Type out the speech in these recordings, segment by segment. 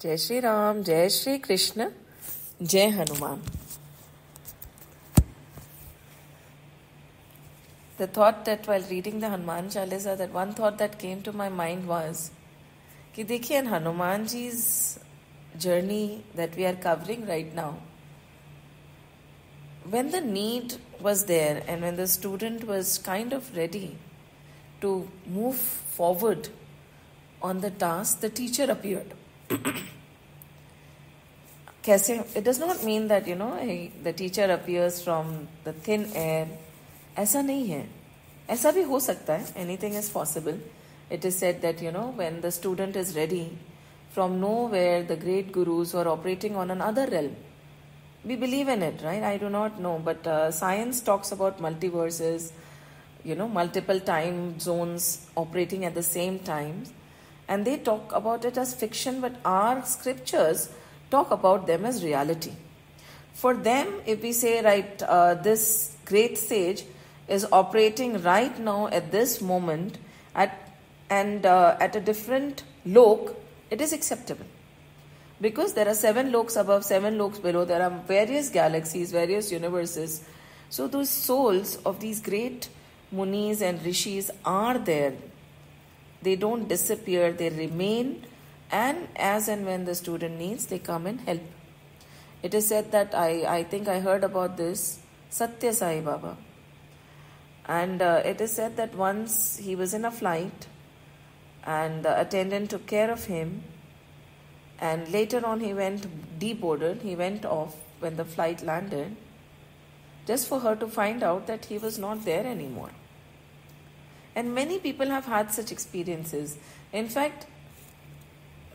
जय श्री राम, जय श्री कृष्ण, जय Hanuman. The thought that while reading the Hanuman Chalisa, that one thought that came to my mind was कि देखिए Hanuman ji's journey that we are covering right now, when the need was there and when the student was kind of ready to move forward on the task, the teacher appeared. कैसे? It does not mean that the teacher appears from the thin air. ऐसा नहीं है. ऐसा भी हो सकता है. Anything is possible. It is said that when the student is ready, from nowhere the great gurus were operating on another realm. We believe in it, right? I do not know, but science talks about multiverses, multiple time zones operating at the same time. And they talk about it as fiction, but our scriptures talk about them as reality. For them, if we say, right, this great sage is operating right now at this moment at a different lok, it is acceptable. Because there are 7 loks above, 7 loks below, there are various galaxies, various universes. So those souls of these great munis and rishis are there. They don't disappear, they remain, and as and when the student needs, they come and help. It is said that I think I heard about this, Satya Sai Baba. And it is said that once he was in a flight and the attendant took care of him, and later on he went deboarded, he went off when the flight landed, just for her to find out that he was not there anymore. And many people have had such experiences. In fact,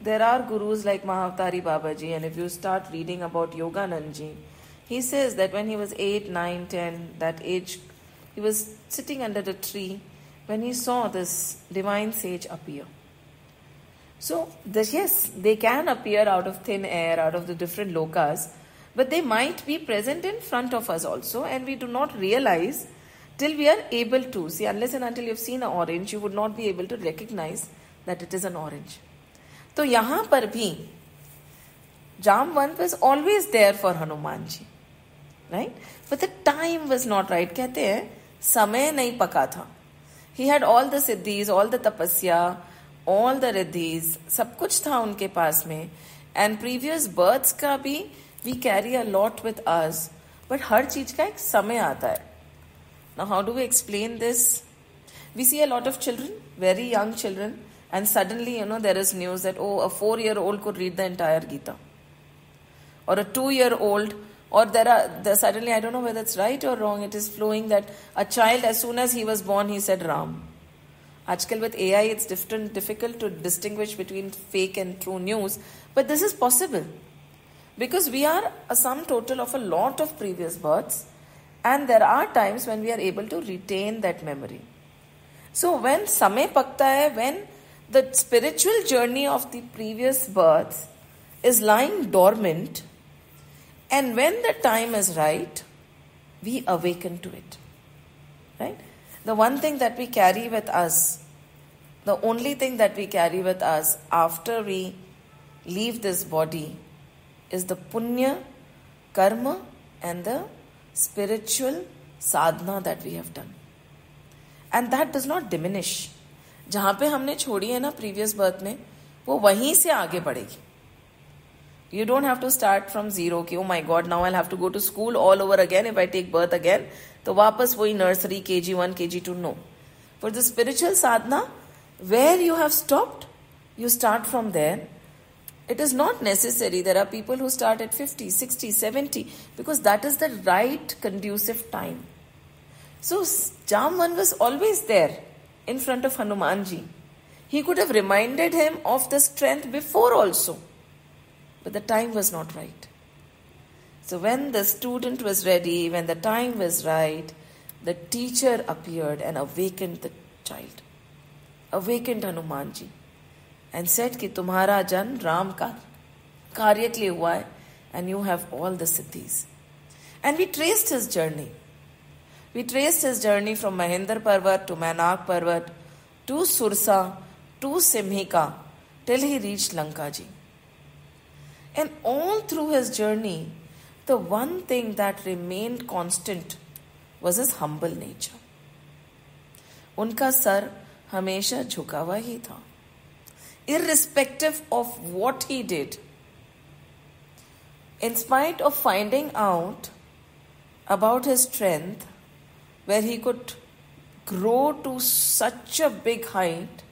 there are gurus like Mahavatari Babaji, and if you start reading about Yoganandji, he says that when he was 8, 9, 10, that age, he was sitting under the tree when he saw this divine sage appear. So, yes, they can appear out of thin air, out of the different lokas, but they might be present in front of us also, and we do not realize till we are able to. See, unless and until you've seen an orange, you would not be able to recognize that it is an orange. So, यहाँ पर भी Jamwant was always there for Hanuman ji, right? But the time was not right. कहते हैं समय नहीं पका था. He had all the siddhis, all the tapasya, all the riddhis, सब कुछ था उनके पास में. And previous births का भी we carry a lot with us. But हर चीज का एक समय आता है. Now, how do we explain this? We see a lot of children, very young children, and suddenly, there is news that, a 4-year-old could read the entire Gita. Or a 2-year-old, or there suddenly, I don't know whether it's right or wrong, it is flowing that a child, as soon as he was born, he said Ram. Ajkal with AI, it's difficult to distinguish between fake and true news, but this is possible. Because we are a sum total of a lot of previous births, and there are times when we are able to retain that memory. So when samay pakta hai, when the spiritual journey of the previous births is lying dormant, and when the time is right, we awaken to it. Right? The one thing that we carry with us, the only thing that we carry with us after we leave this body is the punya, karma, and the spiritual sadhana that we have done. And that does not diminish. जहाँ पे हमने छोड़ी है ना previous birth में, वो वहीं से आगे बढ़ेगी. You don't have to start from zero कि oh my God, now I'll have to go to school all over again if I take birth again. तो वापस वही nursery, KG1, KG2, no. For the spiritual sadhana, where you have stopped, you start from there. It is not necessary. There are people who start at 50, 60, 70 because that is the right conducive time. So Jamvan was always there in front of Hanumanji. He could have reminded him of the strength before also. But the time was not right. So when the student was ready, when the time was right, the teacher appeared and awakened the child. Awakened Hanumanji. And said कि तुम्हारा जन्म राम का कार्य के लिए हुआ है, and you have all the siddhis. And we traced his journey. We traced his journey from Mahendra Parvat to Mainak Parvat to Sursa to Simhika till he reached Lanka ji. And all through his journey, the one thing that remained constant was his humble nature. उनका sir हमेशा झुका हुआ ही था. Irrespective of what he did, in spite of finding out about his strength, where he could grow to such a big height,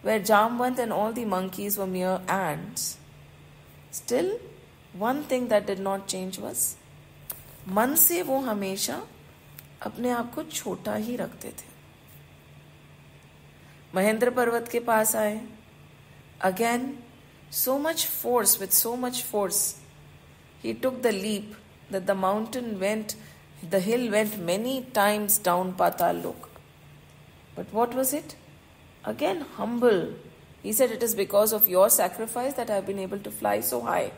where Jamwant and all the monkeys were mere ants, still one thing that did not change was, मन से वो हमेशा अपने आप को छोटा ही रखते थे. महेंद्र पर्वत के पास आए. Again, so much force, with so much force, he took the leap that the hill went many times down Patal Lok. But what was it? Again, humble. He said, it is because of your sacrifice that I have been able to fly so high.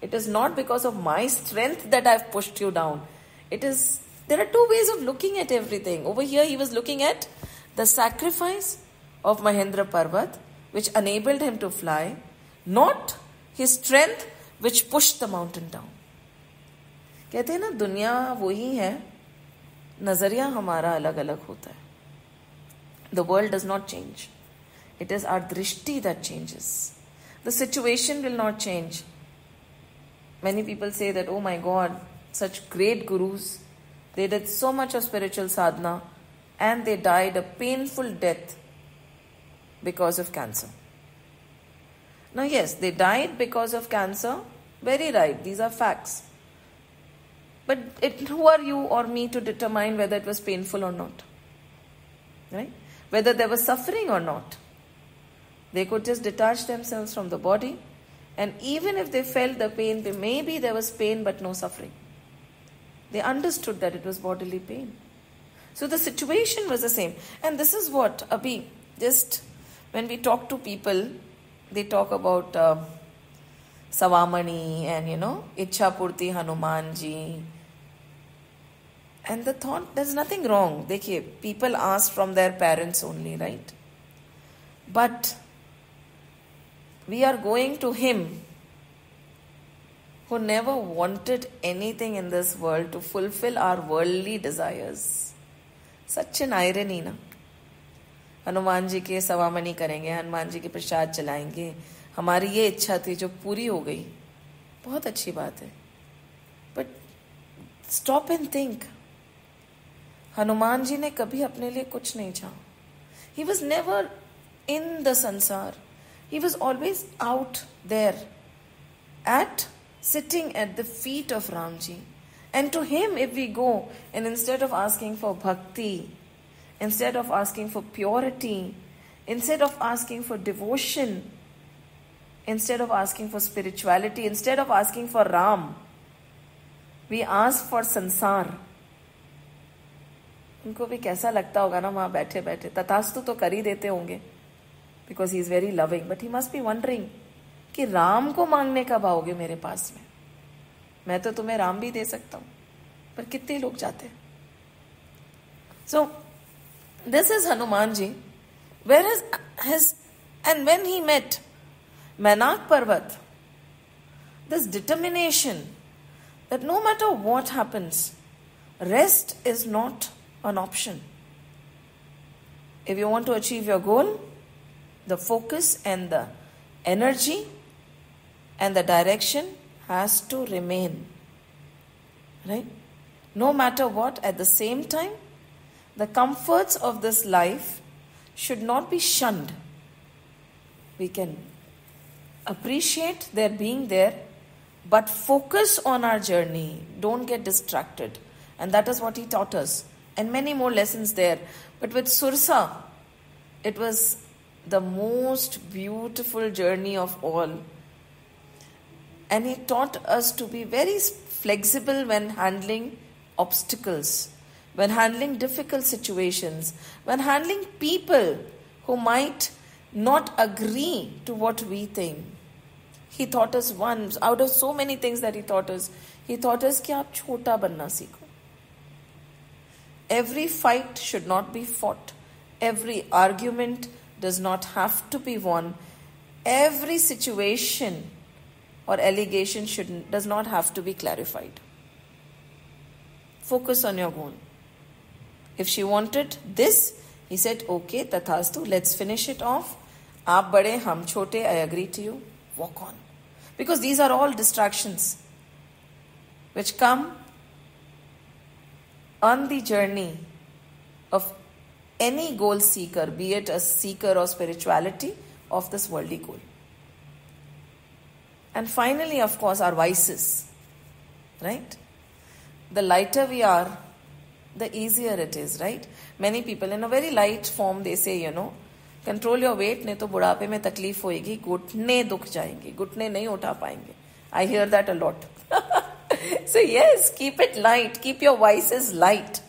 It is not because of my strength that I have pushed you down. There are two ways of looking at everything. Over here, he was looking at the sacrifice of Mahendra Parvat, which enabled him to fly, not his strength which pushed the mountain down. कहते हैं ना, दुनिया वही है, नजरिया हमारा अलग अलग होता है. The world does not change. It is our drishti that changes. The situation will not change. Many people say that, oh my God, such great gurus, they did so much of spiritual sadhana and they died a painful death because of cancer. Now yes, they died because of cancer. Very right, these are facts. But who are you or me to determine whether it was painful or not? Right? Whether there was suffering or not. They could just detach themselves from the body, and even if they felt the pain, maybe there was pain but no suffering. They understood that it was bodily pain. So the situation was the same. And this is what, Abhi, just when we talk to people, they talk about Savamani and, Ichha Purti Hanuman ji. And the thought, there's nothing wrong. Dekhiye, people ask from their parents only, right? But we are going to him who never wanted anything in this world to fulfill our worldly desires. Such an irony, na? Hanuman ji के सवामनी करेंगे, हनुमान जी के प्रसाद चलाएंगे, हमारी ये इच्छा थी जो पूरी हो गई. बहुत अच्छी बात है. But stop and think. Hanuman ji ने कभी अपने लिए कुछ नहीं चाहा. He was never in the sansar. He was always out there, sitting at the feet of Ramji. And to him, if we go, and instead of asking for bhakti, instead of asking for purity, instead of asking for devotion, instead of asking for spirituality, instead of asking for Ram, we ask for sansar. उनको भी कैसा लगता होगा ना वहां बैठे बैठे. तथास्तु तो कर ही देते होंगे, because he is very loving, but he must be wondering कि राम को मांगने कब आओगे मेरे पास में. मैं तो तुम्हें राम भी दे सकता हूं, पर कितने लोग जाते हैं. So this is Hanuman ji. Where is his, and when he met Mainak Parvat, this determination that no matter what happens, rest is not an option. If you want to achieve your goal, the focus and the energy and the direction has to remain. Right? No matter what, at the same time, the comforts of this life should not be shunned. We can appreciate their being there, but focus on our journey. Don't get distracted. And that is what he taught us. And many more lessons there. But with Sursa, it was the most beautiful journey of all. And he taught us to be very flexible when handling obstacles, when handling difficult situations, when handling people who might not agree to what we think. He taught us once, out of so many things that he taught us कि आप छोटा बनना सीखो. Every fight should not be fought. Every argument does not have to be won. Every situation or allegation does not have to be clarified. Focus on your goal. If she wanted this, he said, okay, tathastu, let's finish it off. Aap bade, hum chote, I agree to you. Walk on. Because these are all distractions which come on the journey of any goal seeker, be it a seeker of spirituality, of this worldly goal. And finally, of course, our vices, right? The lighter we are, the easier it is, right? Many people in a very light form, they say, control your weight, नहीं तो बुढ़ापे में तकलीफ होएगी, घुटने दुख जाएंगे, घुटने नहीं उठा पाएंगे. I hear that a lot. So yes, keep it light, keep your vices light.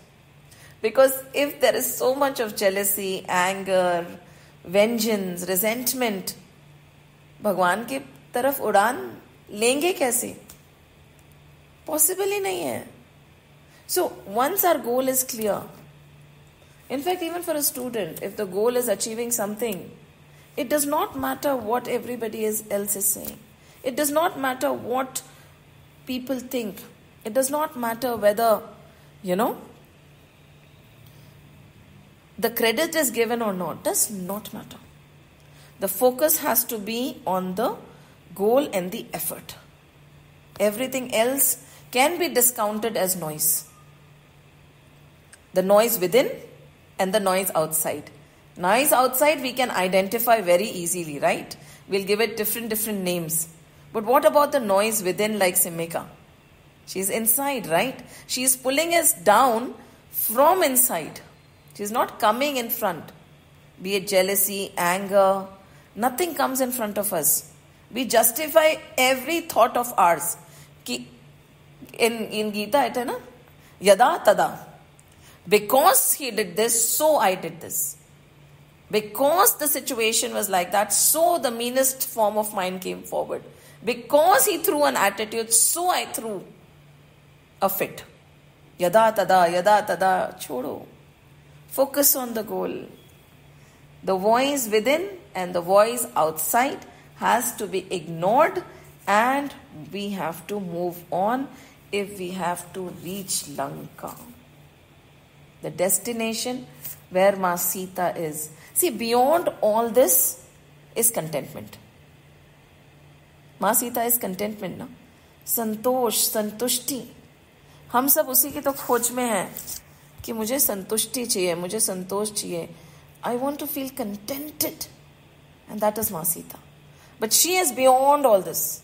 Because if there is so much of jealousy, anger, vengeance, resentment, भगवान की तरफ उड़ान लेंगे कैसे? Possible ही नहीं है. So once our goal is clear, in fact, even for a student, if the goal is achieving something, it does not matter what everybody else is saying. It does not matter what people think. It does not matter whether, the credit is given or not. Does not matter. The focus has to be on the goal and the effort. Everything else can be discounted as noise. The noise within and the noise outside. Noise outside we can identify very easily, right? We'll give it different names. But what about the noise within, like Simika? She's inside, right? She's pulling us down from inside. She's not coming in front. Be it jealousy, anger, nothing comes in front of us. We justify every thought of ours. In Gita, it is na? Yada tada. Because he did this, so I did this. Because the situation was like that, so the meanest form of mine came forward. Because he threw an attitude, so I threw a fit. Yada tada, chodo. Focus on the goal. The voice within and the voice outside has to be ignored, and we have to move on if we have to reach Lanka. The destination where Ma Sita is. See, beyond all this is contentment. Ma Sita is contentment, na? संतोष, संतुष्टि. हम सब उसी की तो खोज में हैं कि मुझे संतुष्टि चाहिए, मुझे संतोष चाहिए. I want to feel contented. And that is Ma Sita. But she is beyond all this.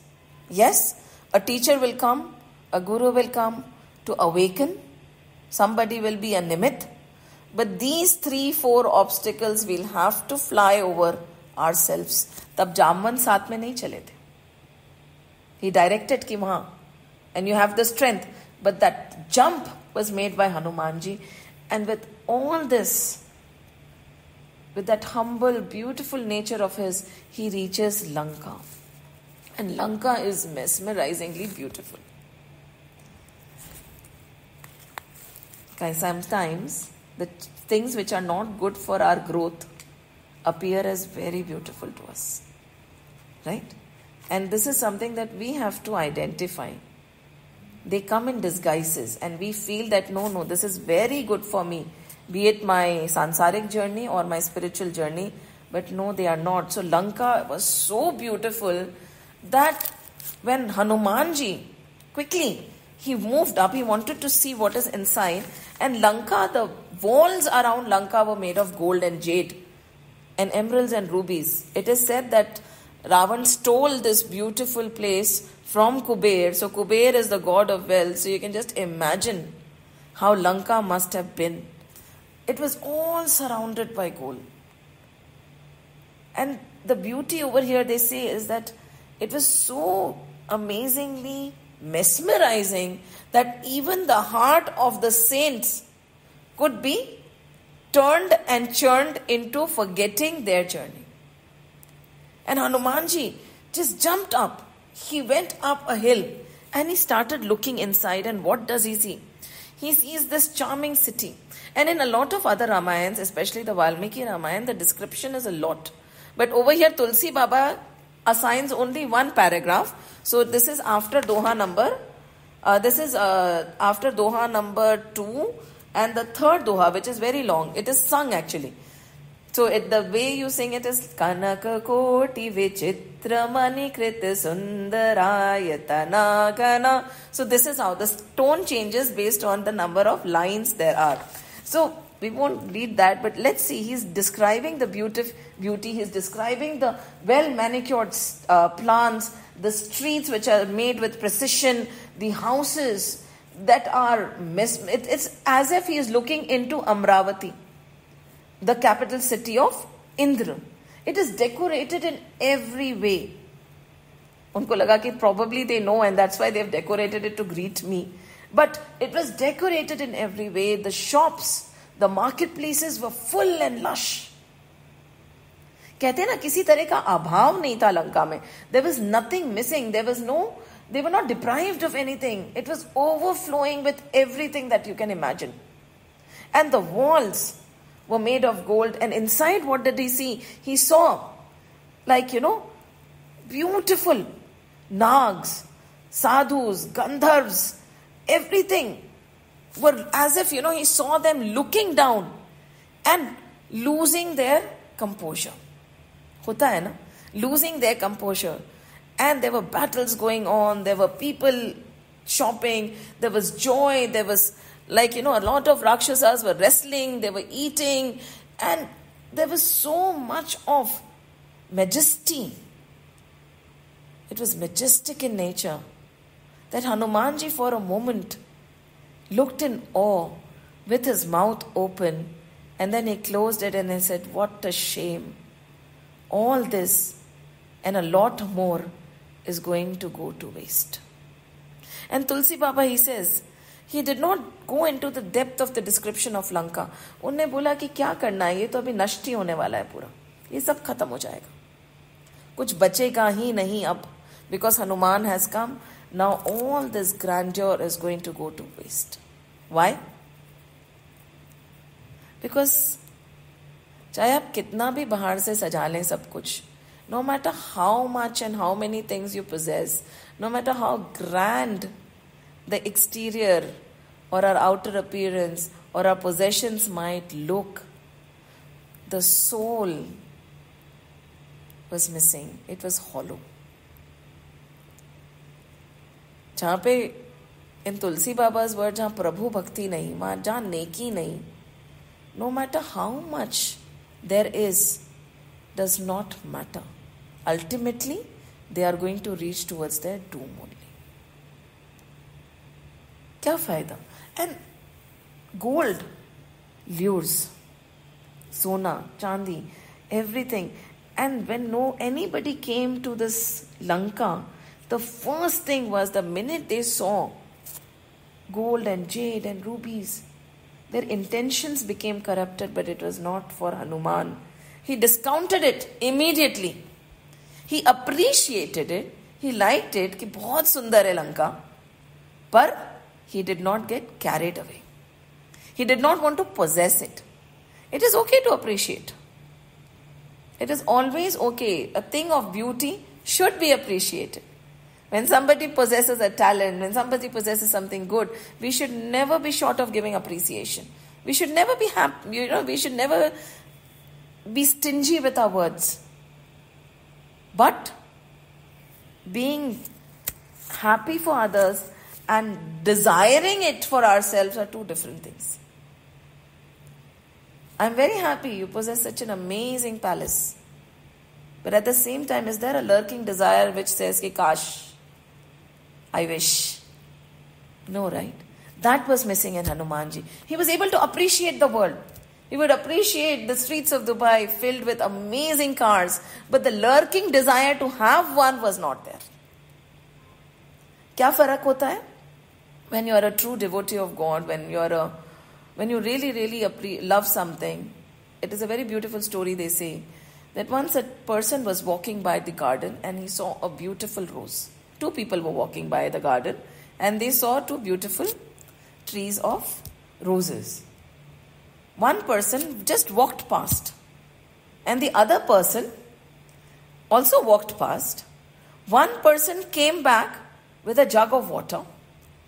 Yes, a teacher will come, a guru will come to awaken. Somebody will be a nimit. But these 3-4 obstacles we'll have to fly over ourselves. तब जामवन साथ में नहीं चले थे. He directed कि वहाँ, and you have the strength. But that jump was made by Hanumanji. And with all this, with that humble, beautiful nature of his, he reaches Lanka. And Lanka is mesmerizingly beautiful. Guys, sometimes the things which are not good for our growth appear as very beautiful to us. Right? And this is something that we have to identify. They come in disguises and we feel that no, this is very good for me. Be it my sansaric journey or my spiritual journey. But no, they are not. So Lanka was so beautiful that when Hanumanji quickly, he moved up, he wanted to see what is inside. And Lanka, the walls around Lanka were made of gold and jade and emeralds and rubies. It is said that Ravan stole this beautiful place from Kuber. So Kuber is the god of wealth. So you can just imagine how Lanka must have been. It was all surrounded by gold. And the beauty over here, they say, is that it was so amazingly mesmerizing that even the heart of the saints could be turned and churned into forgetting their journey. And Hanumanji just jumped up. He went up a hill and he started looking inside. And what does he see? He sees this charming city. And in a lot of other Ramayans, especially the Valmiki Ramayana, the description is a lot. But over here, Tulsi Baba assigns only one paragraph. So this is after Doha number, after Doha number 2 and the third Doha, which is very long. It is sung actually. So the way you sing it is Kanaka Koti Vichitra Mani Krit Sundarayatana Gana. So this is how the tone changes based on the number of lines there are. So we won't read that, but let's see. He's describing the beauty. He's describing the well-manicured plants, the streets which are made with precision, the houses that are... It's as if he is looking into Amravati, the capital city of Indra. It is decorated in every way. Unko laga ki probably they know and that's why they have decorated it to greet me. But it was decorated in every way. The shops, the marketplaces were full and lush. कहते हैं ना किसी तरह का अभाव नहीं था लंका में. There was nothing missing. They were not deprived of anything. It was overflowing with everything that you can imagine. And the walls were made of gold. And inside, what did he see? He saw, beautiful nags, sadhus, gandharvs, everything were as if, he saw them looking down and losing their composure. Hota hai na? Losing their composure. And there were battles going on. There were people shopping. There was joy. There was a lot of Rakshasas were wrestling. They were eating. And there was so much of majesty. It was majestic in nature that Hanumanji for a moment looked in awe with his mouth open, and then he closed it and he said, what a shame. All this and a lot more is going to go to waste. And Tulsi Baba, he says, he did not go into the depth of the description of Lanka. उन्होंने बोला कि क्या करना है, ये तो अभी नष्ट ही होने वाला है पूरा. ये सब खत्म हो जाएगा. कुछ बचेगा ही नहीं अब. Because Hanuman has come, now all this grandeur is going to go to waste. Why? Because चाहे आप कितना भी बाहर से सजा लें सब कुछ, no matter how much and how many things you possess, no matter how grand the exterior or our outer appearance or our possessions might look, the soul was missing. It was hollow. जहाँ पे in Tulsi Baba's word, जहाँ प्रभु भक्ति नहीं, जहाँ नेकी नहीं, no matter how much there is, does not matter. Ultimately, they are going to reach towards their doom only. क्या फायदा? And gold lures, sona, chandi, everything. And when anybody came to this Lanka, the first thing was the minute they saw gold and jade and rubies, their intentions became corrupted, but it was not for Hanuman. He discounted it immediately. He appreciated it. He liked it कि बहुत सुंदर है लंका, पर he did not get carried away. He did not want to possess it. It is okay to appreciate. It is always okay. A thing of beauty should be appreciated. When somebody possesses a talent, when somebody possesses something good, we should never be short of giving appreciation. We should never be happy, we should never be stingy with our words. But being happy for others and desiring it for ourselves are two different things. I'm very happy you possess such an amazing palace. But at the same time, is there a lurking desire which says, ki kash, I wish? No, right? That was missing in Hanumanji. He was able to appreciate the world. He would appreciate the streets of Dubai filled with amazing cars, but the lurking desire to have one was not there. क्या फर्क होता है? When you are a true devotee of God, when you really, really love something, it is a very beautiful story. They say that once a person was walking by the garden and he saw a beautiful rose. Two people were walking by the garden and they saw two beautiful trees of roses. One person just walked past and the other person also walked past. One person came back with a jug of water,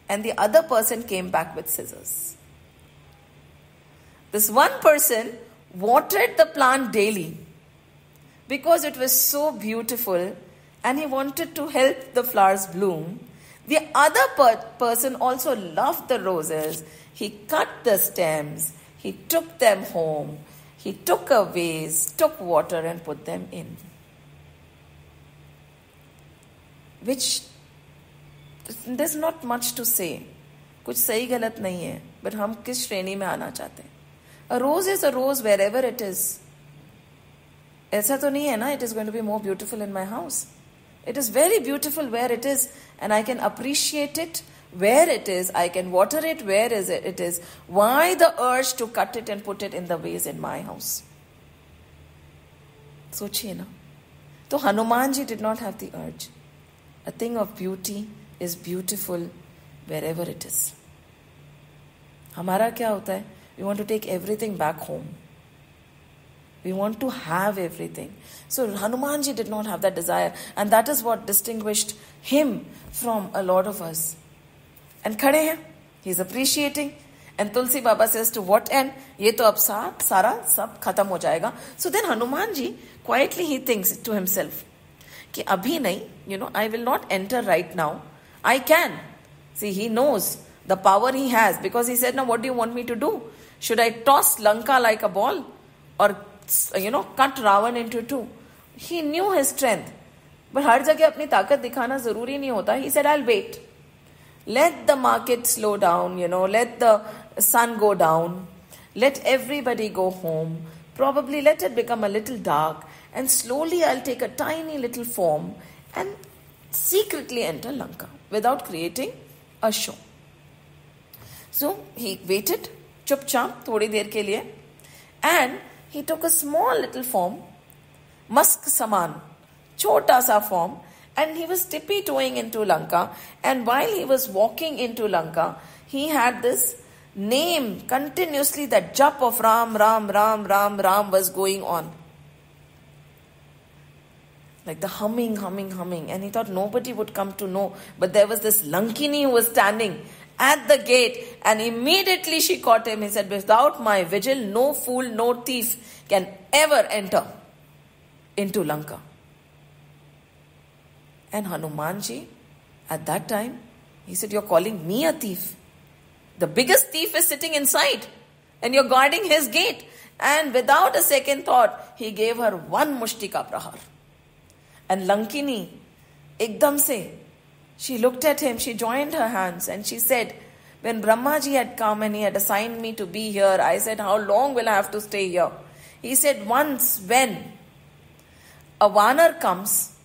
and the other person came back with scissors. This one person watered the plant daily because it was so beautiful and he wanted to help the flowers bloom. The other person also loved the roses. He cut the stems, he took them home, he took a vase, took water and put them in. Which, there's not much to say. कुछ सही गलत नहीं है, but हम किस श्रेणी में आना चाहते हैं? A rose is a rose wherever it is. ऐसा तो नहीं है ना, it is going to be more beautiful in my house. It is very beautiful where it is, and I can appreciate it where it is. I can water it where it is. Why the urge to cut it and put it in the vase in my house? सोचिए ना. तो Hanuman ji did not have the urge. A thing of beauty is beautiful wherever it is. हमारा क्या होता है? We want to take everything back home. We want to have everything. So Hanumanji did not have that desire, and that is what distinguished him from a lot of us. And खड़े हैं, he is appreciating, and Tulsi Baba says, to what end? ये तो अब सारा सब खत्म हो जाएगा. So then Hanumanji quietly he thinks to himself कि अभी नहीं, I will not enter right now. I can. See, he knows the power he has, because he said, now what do you want me to do? Should I toss Lanka like a ball, or cut Ravan into two? He knew his strength, but हर जगह अपनी ताकत दिखाना जरूरी नहीं होता. He said, I'll wait. Let the market slow down, let the sun go down, let everybody go home, probably let it become a little dark, and slowly I'll take a tiny little form and secretly enter Lanka without creating a show. So he waited, चुपचाप थोड़ी देर के लिए, and he took a small little form, musk saman, chota sa form, and he was tippy-toeing into Lanka. And while he was walking into Lanka, he had this name continuously, that jap of Ram, Ram, Ram, Ram, Ram was going on. Like the humming. And he thought nobody would come to know. But there was this Lankini who was standing at the gate, and immediately she caught him. He said, without my vigil, no fool, no thief can ever enter into Lanka. And Hanumanji, at that time, he said, you're calling me a thief? The biggest thief is sitting inside, and you're guarding his gate. And without a second thought, he gave her one mushtika prahar. And Lankini, ekdam se, she looked at him, she joined her hands, and she said, when Brahmaji had come and he had assigned me to be here, I said, how long will I have to stay here? He said, once when a Vanar comes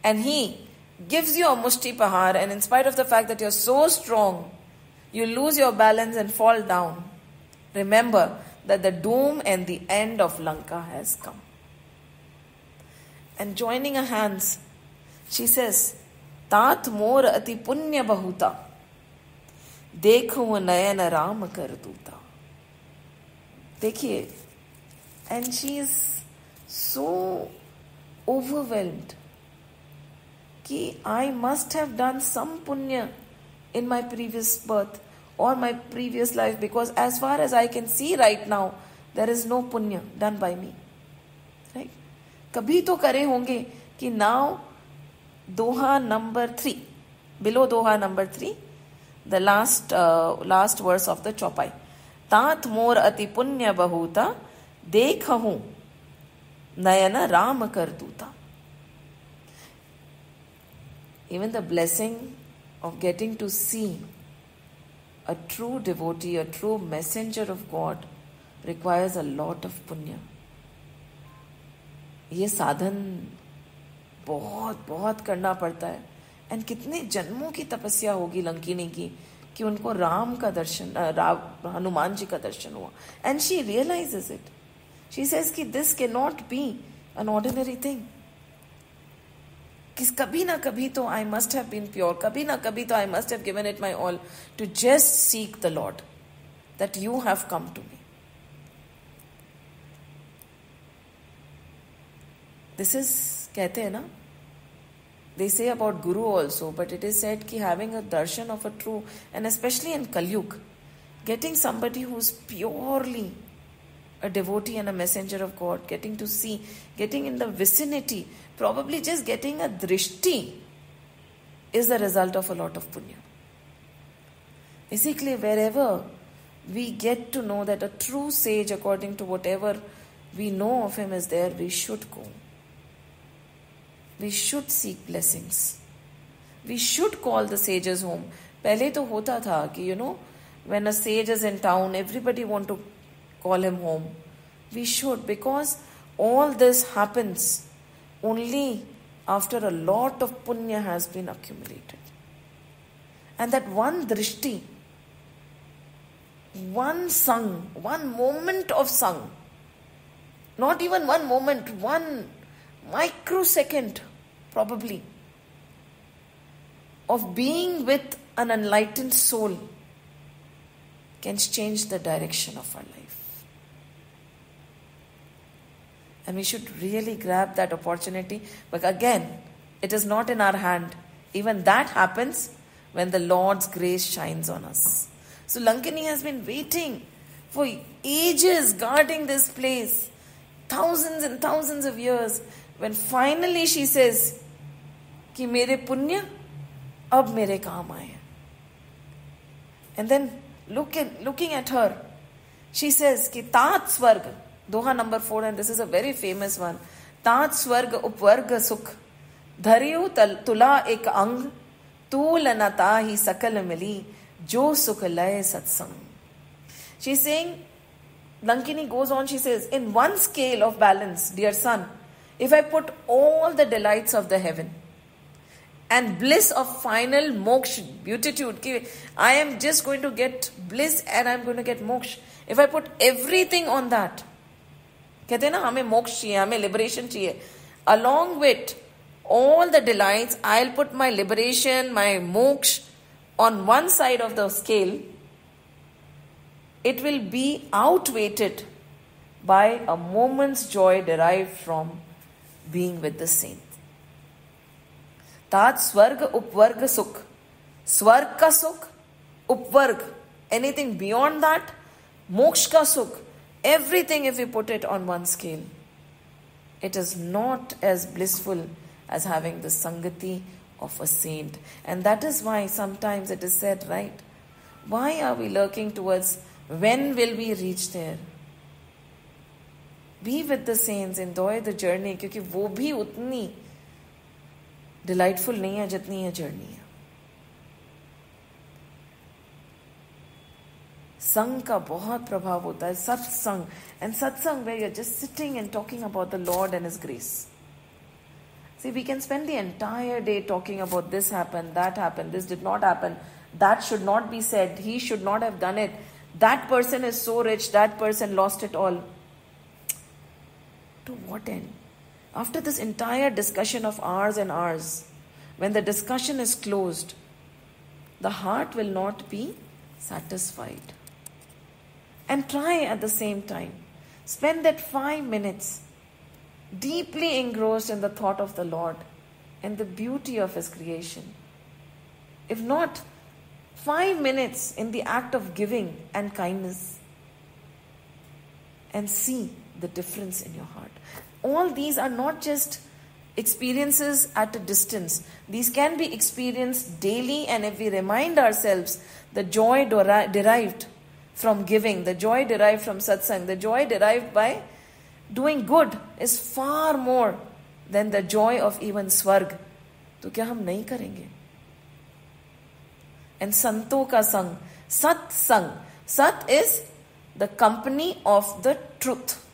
and he gives you a mushti pahar, and in spite of the fact that you're so strong, you lose your balance and fall down, remember that the doom and the end of Lanka has come. And joining her hands, she says, तात मोर अति पुण्य बहुता, देखो नयन राम कर दूता. देखिए, and she is so overwhelmed कि I must have done some punya in my previous birth or my previous life, because as far as I can see right now, there is no punya done by me. Right? कभी तो करे होंगे कि now Doha number 3, below Doha number 3, the last verse of the Chaupai. तात मोर अति पुण्य बहुता, देखहूं नयन राम कर दूता. Even the blessing of getting to see a true devotee, a true messenger of God, requires a lot of punya. ये साधन बहुत बहुत करना पड़ता है. एंड कितने जन्मों की तपस्या होगी लंकिनी की कि उनको राम का दर्शन, हनुमान जी का दर्शन हुआ. And she realizes it. She says कि this can not be an ordinary thing. कि कभी ना कभी तो I must have been pure, कभी ना कभी तो I must have given it my all to just seek the Lord, that you have come to me. This is कहते हैं ना, they say about Guru also, but it is said कि having a darshan of a true, and especially in Kalyug, getting somebody who's purely a devotee and a messenger of God, getting to see, getting in the vicinity, probably just getting a drishti is the result of a lot of punya. Basically, wherever we get to know that a true sage, according to whatever we know of him, is there, we should go. We should seek blessings. We should call the sages home. पहले तो होता था कि when a sage is in town, everybody want to call him home. We should, because all this happens only after a lot of punya has been accumulated. And that one drishti, one sang, one moment of sang, not even one moment, one microsecond probably, of being with an enlightened soul can change the direction of our life. And we should really grab that opportunity. But again, it is not in our hand. Even that happens when the Lord's grace shines on us. So Lankini has been waiting for ages, guarding this place, thousands and thousands of years, when finally she says कि मेरे पुण्य अब मेरे काम आए. And then looking at her, she says कि तात स्वर्ग, दोहा number 4, and this is a very famous one. तात स्वर्ग उपवर्ग सुख, धरियो तुला एक अंग, तूल नता ही सकल मिली, जो सुख लय सत्संग. She's saying, Lankini goes on, she says, in one scale of balance, dear son, if I put all the delights of the heaven and bliss of final moksha, beatitude, I am just going to get bliss and I am going to get moksha. If I put everything on that, कहते हैं ना हमें मोक्ष चाहिए, हमें liberation चाहिए, along with all the delights, I'll put my liberation, my moksha on one side of the scale, it will be outweighed by a moment's joy derived from being with the saint. Tat swarg upvarg sukh. Swarg ka sukh, upvarg. Anything beyond that, moksha ka sukh. Everything, if we put it on one scale, it is not as blissful as having the sangati of a saint. And that is why sometimes it is said, right? Why are we lurking towards when will we reach there? Be with the saints, enjoy the journey, क्योंकि वो भी उतनी delightful नहीं है जितनी ये journey है. संग का बहुत प्रभाव होता है, सत्संग. And satsang, where you're just sitting and talking about the Lord and His grace. See, we can spend the entire day talking about this happened, this did not happen, that should not be said, he should not have done it, that person is so rich, that person lost it all. To what end? After this entire discussion of hours and hours, when the discussion is closed, the heart will not be satisfied. And try at the same time, spend that 5 minutes deeply engrossed in the thought of the Lord and the beauty of His creation. If not, 5 minutes in the act of giving and kindness, and see the difference in your heart. All these are not just experiences at a distance. These can be experienced daily, and if we remind ourselves the joy derived from giving, the joy derived from satsang, the joy derived by doing good is far more than the joy of even swarg. तो क्या हम नहीं करेंगे? And santo ka sang, sat sang. Sat is the company of the truth.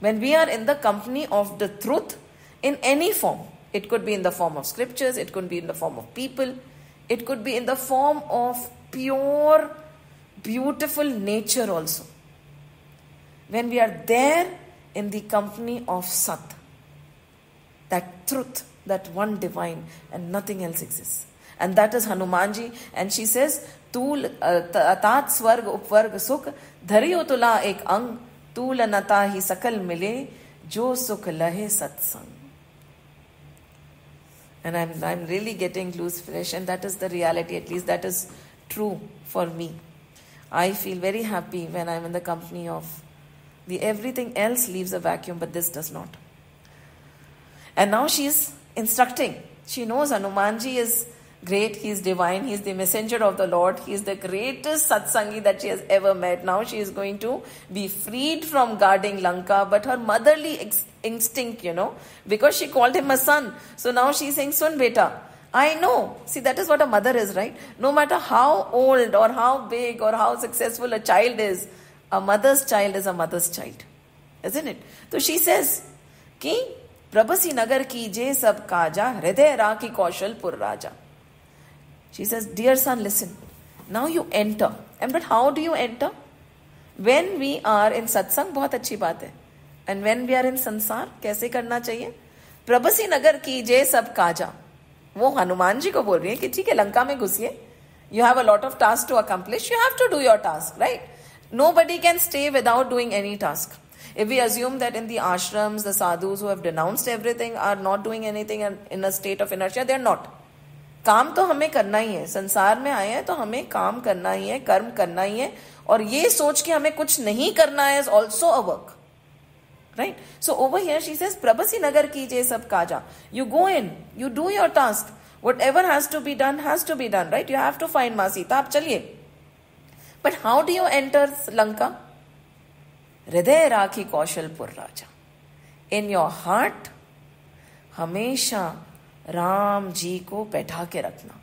When we are in the company of the truth in any form, it could be in the form of scriptures, it could be in the form of people, it could be in the form of pure, beautiful nature also. When we are there in the company of Sat, that truth, that one divine, and nothing else exists. And that is Hanumanji. And she says, Tul atat swarg upvarg sukh, dhariyo tula ek ang, tul nata hi sakal mile, जो सुख लहे सत्संग. And I'm really getting loose flesh, and that is the reality, at least that is true for me. I feel very happy when I'm in the company of everything else leaves a vacuum, but this does not. And now she's instructing. She knows Hanumanji is great, he is divine, he is the messenger of the Lord, he is the greatest satsangi that she has ever met. Now she is going to be freed from guarding Lanka, but her motherly instinct, because she called him a son. So now she is saying, Sun beta, I know. See, that is what a mother is, right? No matter how old or how big or how successful a child is, a mother's child is a mother's child. Isn't it? So she says, Ki Prabhasi Nagar ki je sab kaja, hriday rakhi Kaushalpur Raja. She says, dear son, listen. Now you enter. But how do you enter? When we are in satsang, बहुत अच्छी बात है. And when we are in संसार, कैसे करना चाहिए? प्रभसी नगर कीजे सब काजा. वो हनुमान जी को बोल रही है कि ठीक है, लंका में घुसिए. You have a lot of tasks to accomplish. You have to do your task, right? Nobody can stay without doing any task. If we assume that in the ashrams, the sadhus who have denounced everything are not doing anything and in a state of inertia, they are not. काम तो हमें करना ही है. संसार में आए हैं तो हमें काम करना ही है, कर्म करना ही है. और ये सोच के हमें कुछ नहीं करना है is also a work. Right? So over here she says, Prabhasi Nagar कीजे सब Kaza. You go in, you do your task. Whatever has to be done, right? You have to find माँ सीता, आप चलिए. But how do you enter Lanka? हृदय राखी कौशलपुर राजा. In your heart, हमेशा राम जी को बैठा के रखना.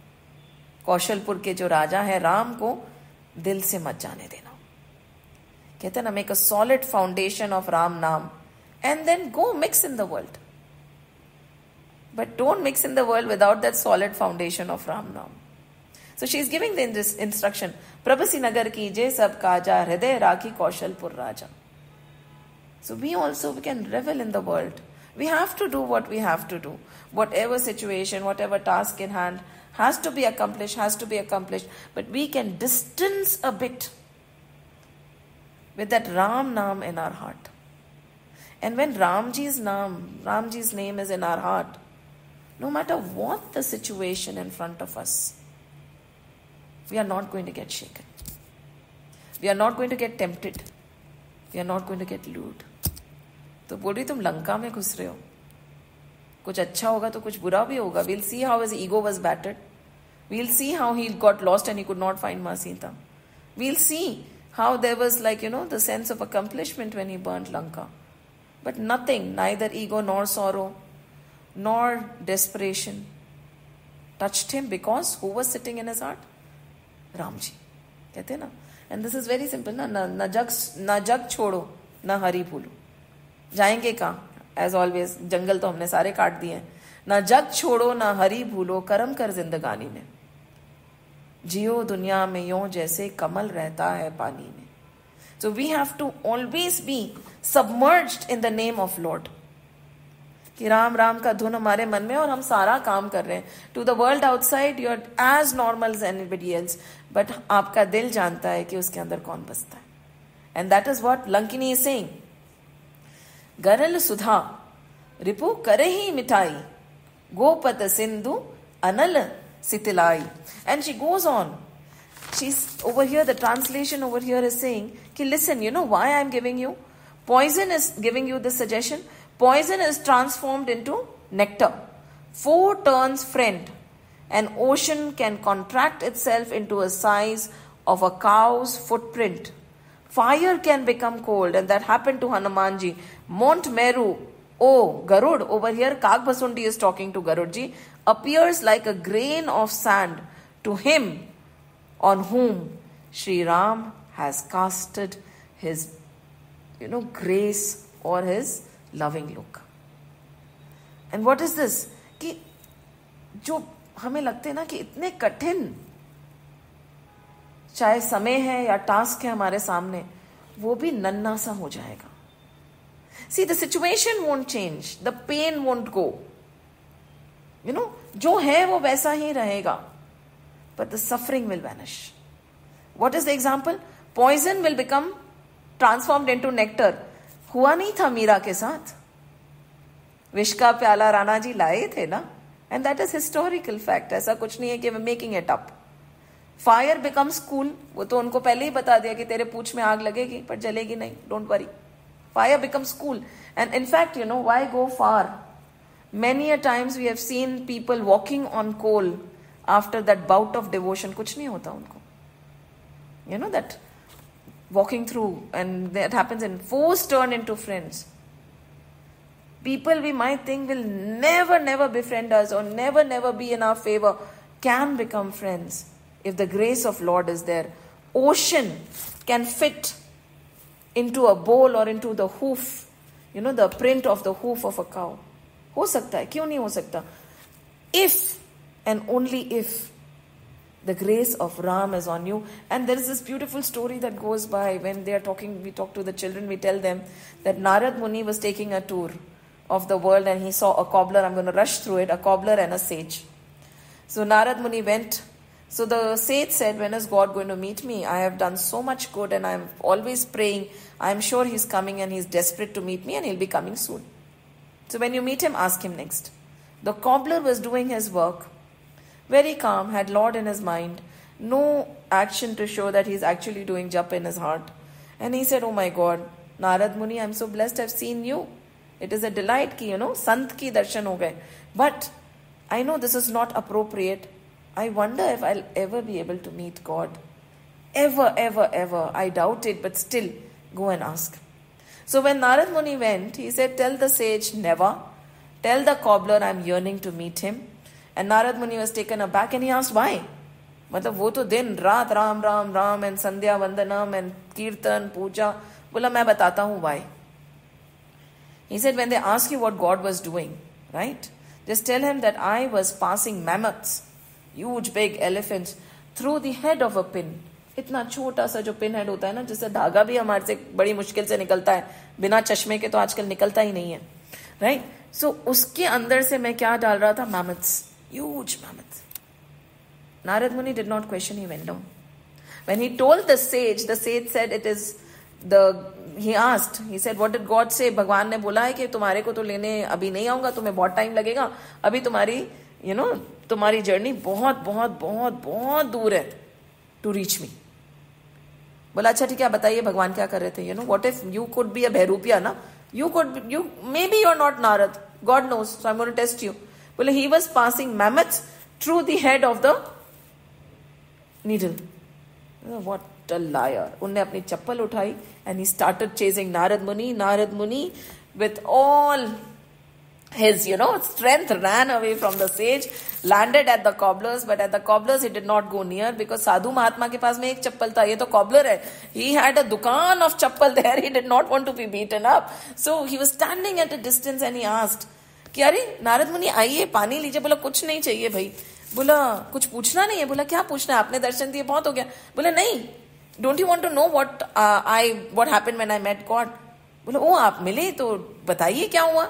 कौशलपुर के जो राजा है, राम को दिल से मत जाने देना. कहते हैं ना, make a solid foundation of Ram Naam and then go mix in the world. But don't mix in the world without that solid foundation of Ram Naam. So she is giving the instruction, Prabhasi Nagar कीजे सब काजा, हृदय राखी कौशलपुर राजा. So we can revel in the world. We have to do what we have to do. Whatever situation, whatever task in hand has to be accomplished. But we can distance a bit with that Ram Naam in our heart. And when Ramji's name is in our heart, no matter what the situation in front of us, we are not going to get shaken. We are not going to get tempted. We are not going to get lured. तो बोल रही, तुम लंका में घुस रहे हो, कुछ अच्छा होगा तो कुछ बुरा भी होगा. We'll see how his ego was battered. We'll see how he got lost and he could not find Maa Sita. We'll see how there was the sense of accomplishment when he burnt Lanka. But nothing, neither ego nor sorrow, nor desperation touched him, because who was sitting in his heart? Ramji. कहते ना. And this is very simple. ना जग छोड़ो, ना हरि भूलो. जाएंगे कहाँ? As always, जंगल तो हमने सारे काट दिए हैं. ना जग छोड़ो, ना हरि भूलो, कर्म कर जिंदगानी में. जियो दुनिया में यों जैसे कमल रहता है पानी में. So we have to always be submerged in the name of Lord. कि राम राम का धुन हमारे मन में और हम सारा काम कर रहे हैं. To the world outside, you are as normal as anybody else. But आपका दिल जानता है कि उसके अंदर कौन बसता है. And that is what Lankini is saying. गरल सुधा रिपु करे ही मिठाई, गोपत सिंधु अनल सितिलाई. And she goes on. She's over here, the translation over here is saying, कि listen, you know why I'm giving you? Poison is giving you this suggestion. Poison is transformed into nectar. 4 turns friend. An ocean can contract itself into a size of a cow's footprint. Fire can become cold, and that happened to Hanumanji. Mount Meru, oh Garud, over here Kagbhasundi is talking to Garudji, appears like a grain of sand to him on whom Sri Ram has casted his, grace or his loving look. And what is this? कि जो हमें लगते हैं ना कि इतने कठिन चाहे समय है या टास्क है हमारे सामने, वो भी नन्ना सा हो जाएगा. See, the situation won't change. The pain won't go. जो है वो वैसा ही रहेगा. But the suffering will vanish. What is the example? Poison will become transformed into nectar. हुआ नहीं था मीरा के साथ. विष का प्याला राणा जी लाए थे ना, and that is historical fact, ऐसा कुछ नहीं है कि making it up. Fire becomes cool, वो तो उनको पहले ही बता दिया कि तेरे पूंछ में आग लगेगी पर जलेगी नहीं, don't worry. Fire becomes cool. And in fact, why go far? Many a times we have seen people walking on coal after that bout of devotion. कुछ नहीं होता उनको. That walking through, and that happens, and foes turn into friends. People we might think will never befriend us or never be in our favor can become friends if the grace of Lord is there. Ocean can fit into a bowl or into the hoof, the print of the hoof of a cow. हो सकता है, क्यों नहीं हो सकता? If and only if the grace of Ram is on you. And there is this beautiful story that goes by when they are talking, we talk to the children, we tell them that Narad Muni was taking a tour of the world and he saw a cobbler, I'm going to rush through it, a cobbler and a sage. So Narad Muni went. So the sage said, when is God going to meet me? I have done so much good and I'm always praying. I'm sure he's coming and he's desperate to meet me and he'll be coming soon. So when you meet him, ask him next. The cobbler was doing his work, very calm, had Lord in his mind, no action to show that he's actually doing japa in his heart. And he said, oh my God, Narad Muni, I'm so blessed I've seen you. It is a delight ki, Sant ki darshan ho gaye. But I know this is not appropriate. I wonder if I'll ever be able to meet God. Ever. I doubt it, but still, go and ask. So when Narad Muni went, he said, tell the sage never. Tell the cobbler I'm yearning to meet him. And Narad Muni was taken aback and he asked why. मतलब वो तो दिन रात Ram Ram Ram and Sandhya वंदनम and कीर्तन पूजा. बोला मैं बताता हूँ why. He said when they ask you what God was doing, right? Just tell him that I was passing mammoths, huge big elephants, through the head of a pin. इतना छोटा सा जो pin head होता है ना, जिससे धागा भी हमारे से बड़ी मुश्किल से निकलता है, बिना चश्मे के तो आजकल निकलता ही नहीं है, राइट? सो उसके अंदर से मैं क्या डाल रहा था? Mammoths, huge mammoths. Narad Muni did not question, he went down. When he told the sage said it is he asked, he said, what did God say? भगवान ने बोला है कि तुम्हारे को तो लेने अभी नहीं आऊंगा, तुम्हें बहुत टाइम लगेगा, अभी तुम्हारी तुम्हारी जर्नी बहुत बहुत बहुत बहुत दूर है टू रीच मी. बोला अच्छा ठीक है, बताइए भगवान क्या कर रहे थे? What if you could be a बहरूपिया ना, you maybe you're not Narad, God knows, so I'm going to test you. Well, he was passing mammoths through the head of the needle. What a liar. उनने अपनी चप्पल उठाई and he started chasing Narad Muni with all his strength ran away from the sage, landed at the cobblers, but at the cobblers he did not go near because साधु महात्मा के पास में एक चप्पल था, ये तो cobbler है. He had a दुकान of chappal there, he did not want to be beaten up, so he was standing at a distance and he asked कि अरे नारद मुनि आइए, पानी लीजिए. बोला कुछ नहीं चाहिए भाई. बोला कुछ पूछना नहीं है. बोला क्या पूछना है, आपने दर्शन दिए बहुत हो गया. बोला नहीं, don't you want to know what happened when I met God. बोला ओ आप मिले तो बताइए क्या हुआ.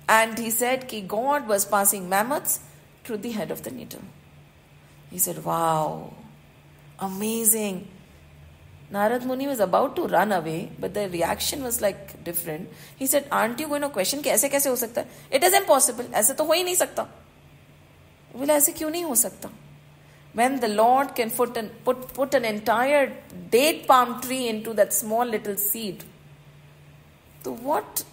And he said कि God was passing mammoths through the head of the needle. He said, wow, amazing. Narad Muni was about to run away, but the reaction was like different. He said, aren't you going to question कि ऐसे कैसे हो सकता है? It is impossible. ऐसे तो हो ही नहीं सकता. बोला ऐसे क्यों नहीं हो सकता? When the Lord can put an entire date palm tree into that small little seed, तो what?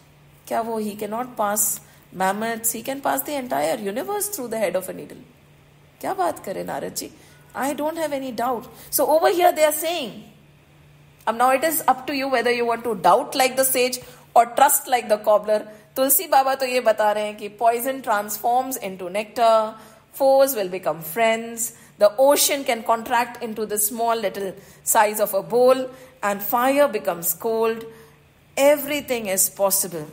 क्या वो he cannot pass mammoths, he can pass the entire universe through the head of a needle. क्या बात करें Narad ji? I don't have any doubt. So over here they are saying, now it is up to you whether you want to doubt like the sage or trust like the cobbler. तुलसी बाबा तो ये बता रहे हैं कि poison transforms into nectar, foes will become friends, the ocean can contract into the small little size of a bowl, and fire becomes cold. Everything is possible.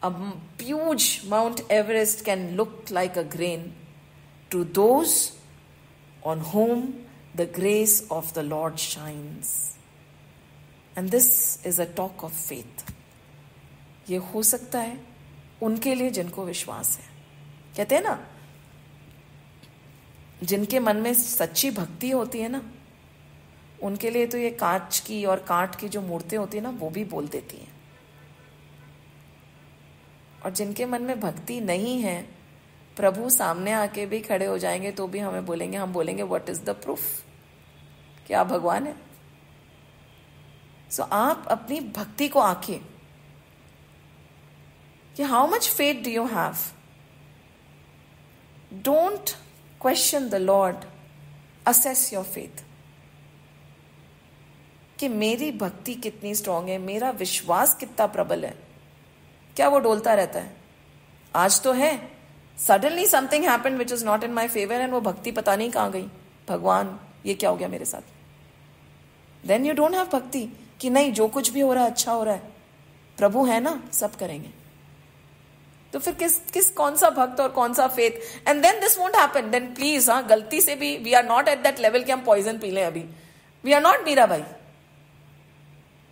A huge Mount Everest can look like a grain to those on whom the grace of the Lord shines. And this is a talk of faith. ये हो सकता है उनके लिए जिनको विश्वास है. कहते हैं ना, जिनके मन में सच्ची भक्ति होती है ना, उनके लिए तो ये कांच की और कांट की जो मूर्तें होती है ना, वो भी बोल देती हैं. और जिनके मन में भक्ति नहीं है, प्रभु सामने आके भी खड़े हो जाएंगे तो भी हमें बोलेंगे, हम बोलेंगे व्हाट इज द प्रूफ कि आप भगवान है। सो आप अपनी भक्ति को आंकिए कि how much faith do you have. Don't question the Lord, assess your faith कि मेरी भक्ति कितनी स्ट्रांग है, मेरा विश्वास कितना प्रबल है। क्या वो डोलता रहता है? आज तो है, suddenly something happened which is not in my favour and वो भक्ति पता नहीं कहां गई। भगवान ये क्या हो गया मेरे साथ? देन यू डोंट हैव भक्ति कि नहीं, जो कुछ भी हो रहा है अच्छा हो रहा है, प्रभु है ना, सब करेंगे। तो फिर किस कौन सा भक्त और कौन सा faith? And then this won't happen. Then please, हाँ, गलती से भी we are not at that level कि हम पॉइजन पी लें। अभी वी आर नॉट मीरा भाई।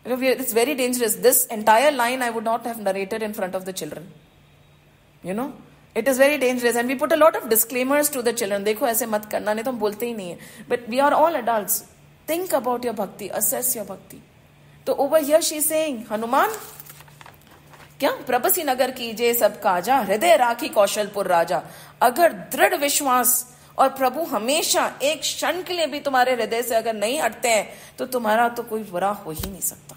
It's very dangerous. This entire line I would not have narrated in front of the children. You know, it is very dangerous, and we put a lot of disclaimers to the children. देखो ऐसे मत करना, नहीं तो हम बोलते ही नहीं है. But we are all adults. Think about your bhakti, assess your bhakti. तो over here she is saying, Hanuman क्या प्रभसी नगर कीजे सब काजा, हृदय राखी कौशलपुर राजा। अगर दृढ़ विश्वास और प्रभु हमेशा एक क्षण के लिए भी तुम्हारे हृदय से अगर नहीं हटते हैं तो तुम्हारा तो कोई बुरा हो ही नहीं सकता।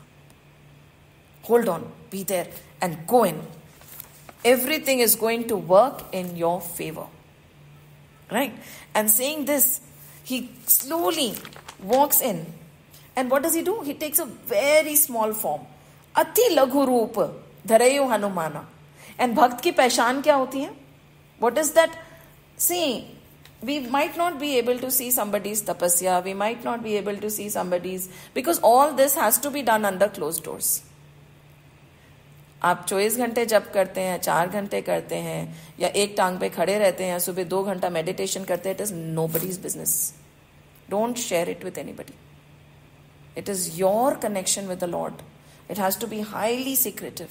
Hold on, be there and go in. Everything is going to work in your favor. Right? And saying this, he slowly walks in. And what does he do? He takes a very small form. Ati laghu roop dharayo hanumana. And bhakt ki pehchan kya hoti hai? What is that? See, we might not be able to see somebody's tapasya. We might not be able to see somebody's, because all this has to be done under closed doors. आप 24 घंटे जप करते हैं, 4 घंटे करते हैं, या एक टांग पे खड़े रहते हैं, सुबह 2 घंटा मेडिटेशन करते हैं, it is nobody's business. Don't share it with anybody. It is your connection with the lord. It has to be highly secretive.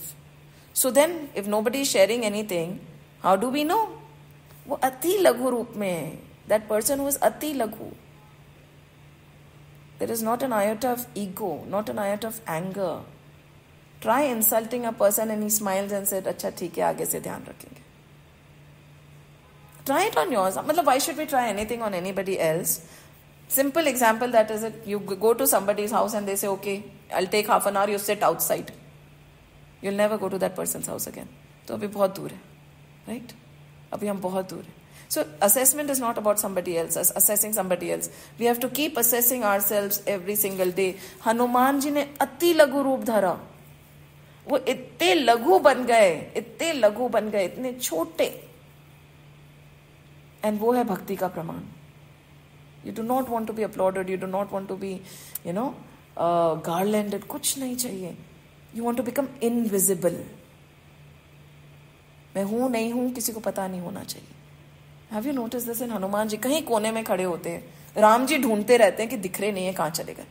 So then if nobody is sharing anything, how do we know? वो अति लघु रूप में है. That person who is अति लघु. There is not an iota of ego, not an iota of anger. Try insulting a person and he smiles and said, अच्छा ठीक है, आगे से ध्यान रखेंगे. Try it on yours. मतलब why should we try anything on anybody else? Simple example, that is it. You go to somebody's house and they say, okay, I'll take half an hour, you sit outside. You'll never go to that person's house again. तो अभी बहुत दूर है, right? अभी हम बहुत दूर है. So assessment is not about somebody else, assessing somebody else. We have to keep assessing ourselves every single day. Hanuman ji ने अति लघु रूप धरा. वो इतने लघु बन गए, इतने लघु बन गए, इतने छोटे. एंड वो है भक्ति का प्रमाण. You do not want to be applauded, you do not want to be garlanded. कुछ नहीं चाहिए. You want to become invisible. मैं हूं नहीं हूं किसी को पता नहीं होना चाहिए. Have you notice this in Hanuman ji? कहीं कोने में खड़े होते हैं, राम जी ढूंढते रहते हैं कि दिख रहे नहीं है, कहां चले गए.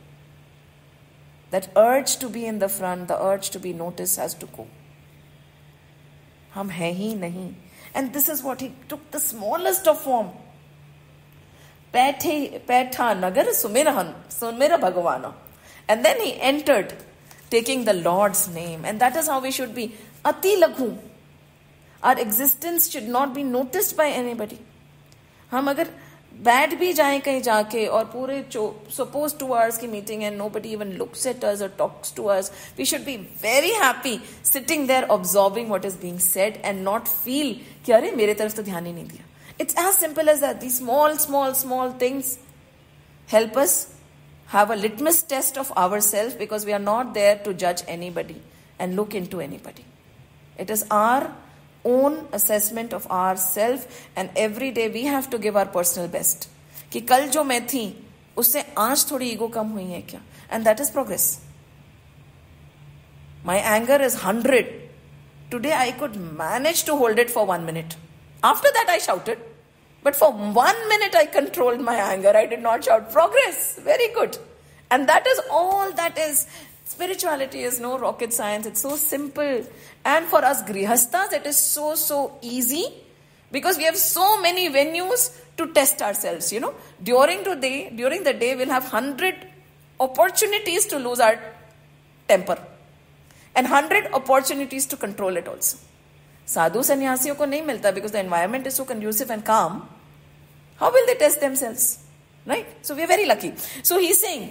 That urge to be in the front, the urge to be noticed has to go. हम हैं ही नहीं. And this is what he took the smallest of form. पैठा नगर सुमेरा भगवाना. And then he entered, taking the Lord's name. And that is how we should be. Ati laghu. Our existence should not be noticed by anybody. हम अगर बैठ भी जाए कहीं जाके और पूरे सपोज 2 hours की मीटिंग है, nobody even looks at us or talks to us, we should be very happy sitting there observing what is being said and not feel कि अरे मेरे तरफ तो ध्यान ही नहीं दिया. It's as simple as that. These small things help us have a litmus test of ourselves, because we are not there to judge anybody and look into anybody. It is our own assessment of ourself, and every day we have to give our personal best. कि कल जो मैं थी उससे आज थोड़ी ego कम हुई है क्या? And that is progress. My anger is 100. Today I could manage to hold it for 1 minute. After that I shouted. But for 1 minute I controlled my anger. I did not shout. Progress. Very good. And that is all that is. Spirituality is no rocket science. It's so simple. And for us grihastas, it is so easy, because we have so many venues to test ourselves. You know, during the day, we'll have 100 opportunities to lose our temper, and 100 opportunities to control it also. साधु सन्यासियों को नहीं मिलता because the environment is so conducive and calm. How will they test themselves, right? So we are very lucky. So he is saying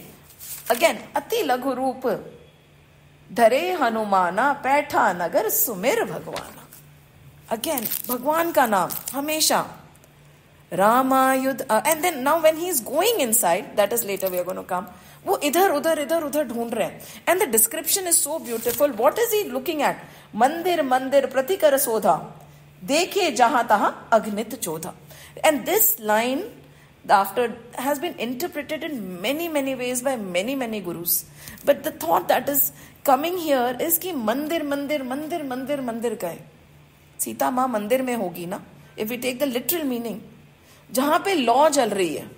again, अति लघु रूप धरे हनुमाना, पैठा नगर सुमिर भगवाना. अगेन भगवान का नाम हमेशा. रामायुध, and then now when he is going inside, that is later we are going to come, वो इधर उधर ढूंढ रहे हैं. And the description is so beautiful. What is he looking at? मंदिर मंदिर प्रतिकर शोधा, देखे जहां तहां अग्नित चोधा. And this line after has been interpreted in many ways by many gurus, but the thought that is coming here is कि मंदिर मंदिर मंदिर मंदिर मंदिर का है. सीता माँ मंदिर में होगी ना, if we take the literal meaning, जहां पे लॉ जल रही है,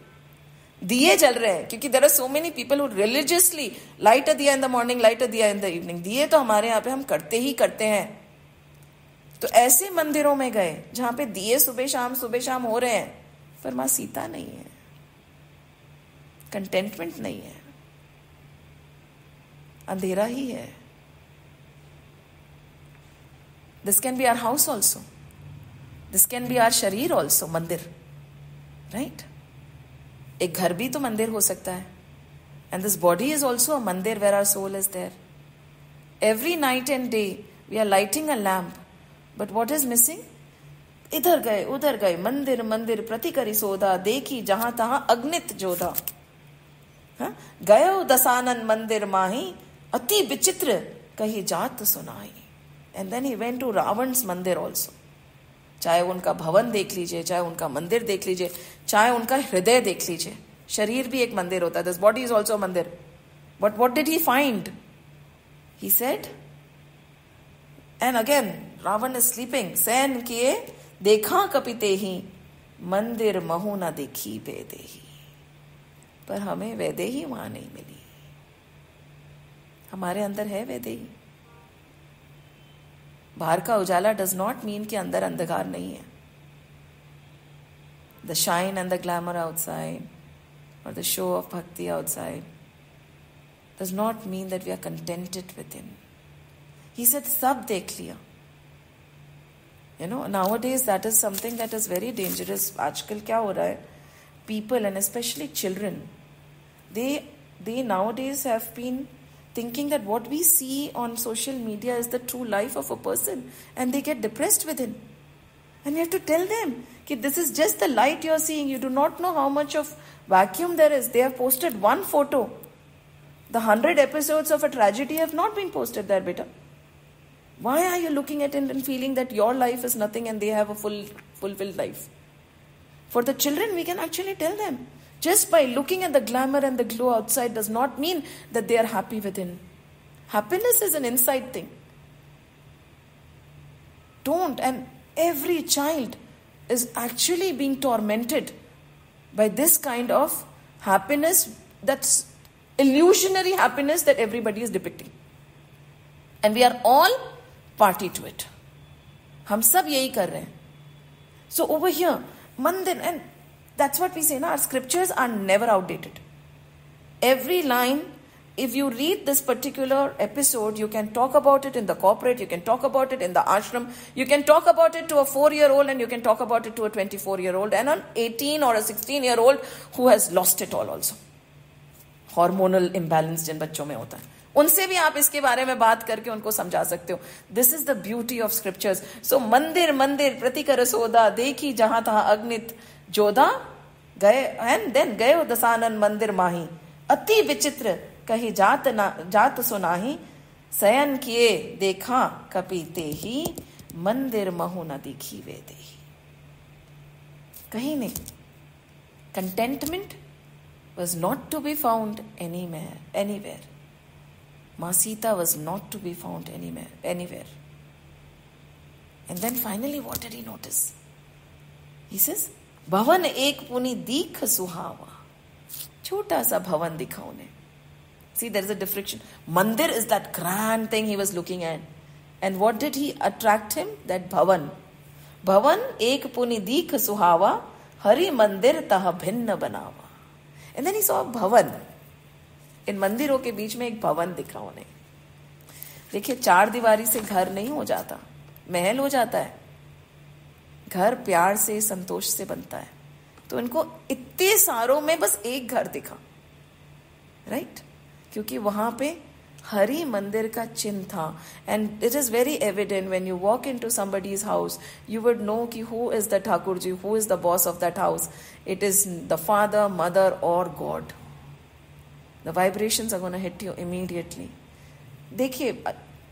दिए जल रहे हैं, क्योंकि there are so many people who religiously light a दिया in the morning, light a दिया in the evening. दिए तो हमारे यहाँ पे हम करते ही करते हैं. तो ऐसे मंदिरों में गए जहां पे दिए सुबह शाम हो रहे हैं, पर मां सीता नहीं है, कंटेंटमेंट नहीं है, अंधेरा ही है. This can be our house also, this can be our शरीर ऑल्सो, मंदिर, राइट? एक घर भी तो मंदिर हो सकता है. And this body is also a मंदिर where our soul is there. Every night and day we are lighting a lamp, but what is missing? इधर गए उधर गए, मंदिर मंदिर प्रतिकरी सोधा, देखी जहां तहां अग्नित जोधा. गयो दसानन मंदिर माही, अति विचित्र कही जात सुनाई. And then he went to Ravana's मंदिर ऑल्सो. चाहे उनका भवन देख लीजिए, चाहे उनका मंदिर देख लीजिए, चाहे उनका हृदय देख लीजिए. शरीर भी एक मंदिर होता है. दिस बॉडी इज ऑल्सो मंदिर. But what did he find? He said, and again Ravan is sleeping, सैन किए देखा कपिते ही, मंदिर महु न देखी वैदेही. पर हमें वैदेही वहां नहीं मिली. हमारे अंदर है वैदेही. बाहर का उजाला डज नॉट मीन कि अंदर अंधकार नहीं है. The shine and the glamour outside और the show off bhakti outside does not mean that we are contented with him. He said सब देख लिया. You know, nowadays that is something that is very dangerous. आजकल क्या हो रहा है? People and especially children, they nowadays have been thinking that what we see on social media is the true life of a person, and they get depressed within. And we have to tell them that this is just the light you are seeing. You do not know how much of vacuum there is. They have posted one photo. The 100 episodes of a tragedy have not been posted there, beta. Why are you looking at it and feeling that your life is nothing and they have a fulfilled life? For the children, we can actually tell them. Just by looking at the glamour and the glow outside does not mean that they are happy within. Happiness is an inside thing. Don't. And every child is actually being tormented by this kind of happiness, that's illusionary happiness that everybody is depicting. And we are all party to it. हम सब यही कर रहे हैं. So over here, mandir, and that's what we say, na, our scriptures are never outdated. Every line, if you read this particular episode, you can talk about it in the corporate, you can talk about it in the ashram, you can talk about it to a 4-year-old, and you can talk about it to a 24-year-old and an 18 or a 16-year-old who has lost it all also. Hormonal imbalance जिन बच्चों में होता है, उनसे भी आप इसके बारे में बात करके उनको समझा सकते हो. This is the beauty of scriptures. So मंदिर मंदिर प्रतिकर सोदा, देखी जहां तहां अग्नित जोधा, गए एंड देन गयो दसानन मंदिर माही, अति विचित्र कही जात सुनाही, शयन किए देखा कपीते ही, मंदिर महु न दिखी वैदेही. कहीं नहीं. Contentment was not to be found anywhere. Ma Sita was not to be found anywhere. And then finally, what did he notice? He says, Bhavan ek puni dikh suhava. Chota sa bhavan dikha unhe. See, there is a difference. Mandir is that grand thing he was looking at. And what did he attract him? That bhavan. Bhavan ek puni dikh suhava, hari mandir tah bhinna banawa. And then he saw a bhavan. इन मंदिरों के बीच में एक भवन दिखा उन्हें. देखिए, 4 दीवारी से घर नहीं हो जाता. महल हो जाता है। घर प्यार से, संतोष से बनता है। तो इनको इतने सारों में बस एक घर दिखा, राइट? क्योंकि वहां पे हरि मंदिर का चिन्ह था। And it is very evident when you walk into somebody's house, you would know कि who is the Thakur ji, who is the boss of that house. It is the father, mother और god. The vibrations are gonna hit you immediately. देखिए,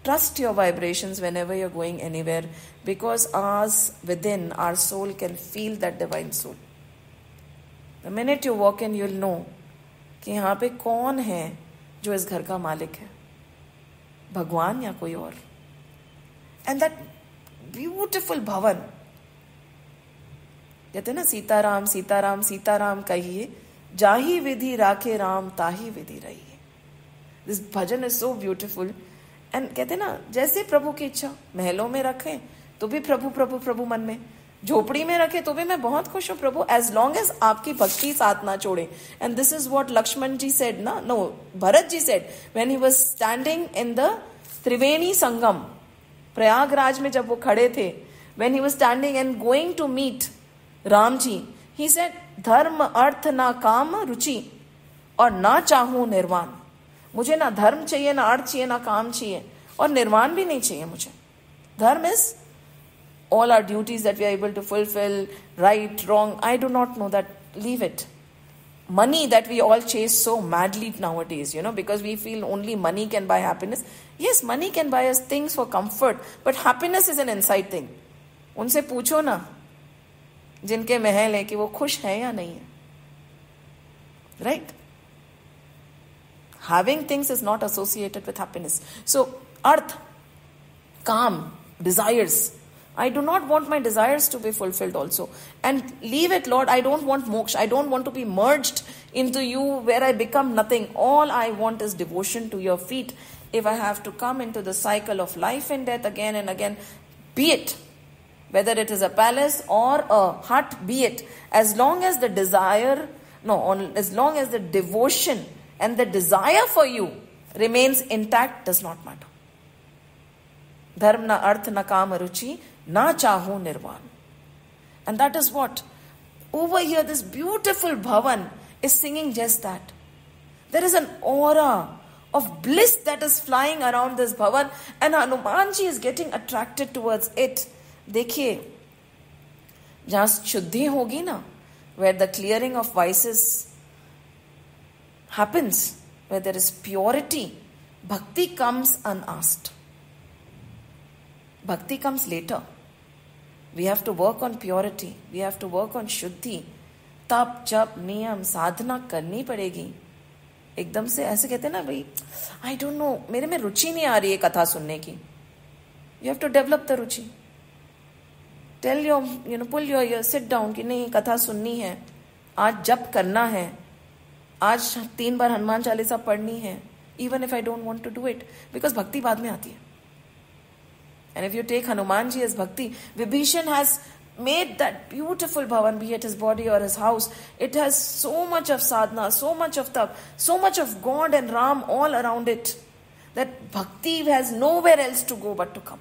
trust your vibrations whenever you're going anywhere, because ours within, our soul can feel that divine soul. The minute you walk in, you'll know कि यहाँ पे कौन है जो इस घर का मालिक है, भगवान या कोई और. And that beautiful भवन, कहते ना सीताराम सीताराम सीताराम कहिए, जाही विधि राखे राम ताही विधि रहिए. This bhajan is so beautiful. And कहते ना, जैसे प्रभु की इच्छा, महलों में रखे तो भी प्रभु प्रभु प्रभु मन में, झोपड़ी में रखे तो भी मैं बहुत खुश हूं प्रभु, एज लॉन्ग एज आपकी भक्ति साथ ना छोड़े. And this is what Lakshman ji said ना, no Bharat ji said when he was standing in the Triveni Sangam, Prayagraj में जब वो खड़े थे, when he was standing and going to meet Ram ji, he said धर्म अर्थ ना काम रुचि और ना चाहूं निर्वाण. मुझे ना धर्म चाहिए, ना अर्थ चाहिए, ना काम चाहिए, और निर्वाण भी नहीं चाहिए मुझे. धर्म is all our duties that we are able to fulfill, right, wrong, I do not know that, leave it. Money that we all chase so madly nowadays, because we feel only money can buy happiness. Yes, money can buy us things for comfort, but happiness is an inside thing. उनसे पूछो ना जिनके महल है कि वो खुश है या नहीं है, right? Having things is not associated with happiness. So, arth, calm, desires. I do not want my desires to be fulfilled also. And leave it, Lord. I don't want moksha. I don't want to be merged into you where I become nothing. All I want is devotion to your feet. If I have to come into the cycle of life and death again and again, be it. Whether it is a palace or a hut, be it. As long as the desire, as long as the devotion and the desire for you remains intact, does not matter. Dharma na arth na kam ruchi na chahu nirvan. And that is what over here this beautiful bhavan is singing, just that. There is an aura of bliss that is flying around this bhavan, and Hanumanji is getting attracted towards it. देखिए, जहां शुद्धि होगी ना, where the clearing of vices happens, where there is purity, bhakti comes unasked. Bhakti comes later. We have to work on purity. We have to work on shuddhi. तप जप नियम साधना करनी पड़ेगी. एकदम से ऐसे कहते हैं ना, भाई आई डोंट नो, मेरे में रुचि नहीं आ रही है कथा सुनने की. You have to develop the Ruchi. Tell your, pull your sit down कि नहीं, कथा सुननी है, आज जप करना है, आज 3 बार हनुमान चालीसा पढ़नी है, even if I don't want to do it, because भक्ति बाद में आती है. And if you take Hanuman ji as bhakti, Vibhishan has made that beautiful bhavan, be it his body or his house. It has so much of sadhana, so much of tap, so much of God and Ram all around it, that bhakti has nowhere else to go but to come.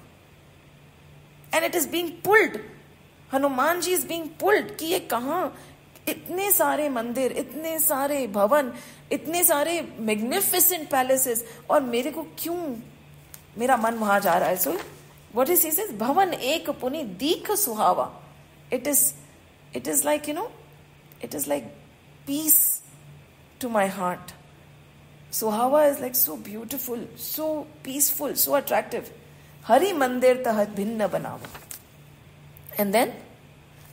And it is being pulled. Hanuman ji is being pulled कि ये कहाँ, इतने सारे मंदिर, इतने सारे भवन, इतने सारे magnificent palaces, और मेरे को क्यों मेरा मन वहां जा रहा है. So what is he says, भवन एक पुनि दीख सुहावा. It is like, it is like peace to my heart. Suhava is like so beautiful, so peaceful, so attractive. Hari mandir tahat bhinna banawa. And then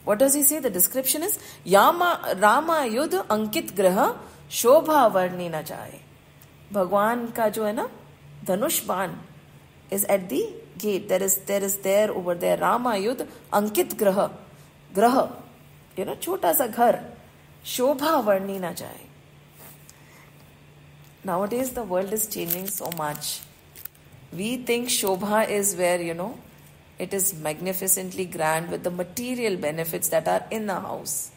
what does he say? The description is Rama yudh ankit graha shobha varni na jaye. Bhagwan ka jo hai na dhanush ban is at the gate. There is there over there Rama yudh ankit graha, छोटा सा घर, शोभा वर्णी ना जाए. Nowadays the world is changing so much. We think Shobha is where, it is magnificently grand with the material benefits that are in a house.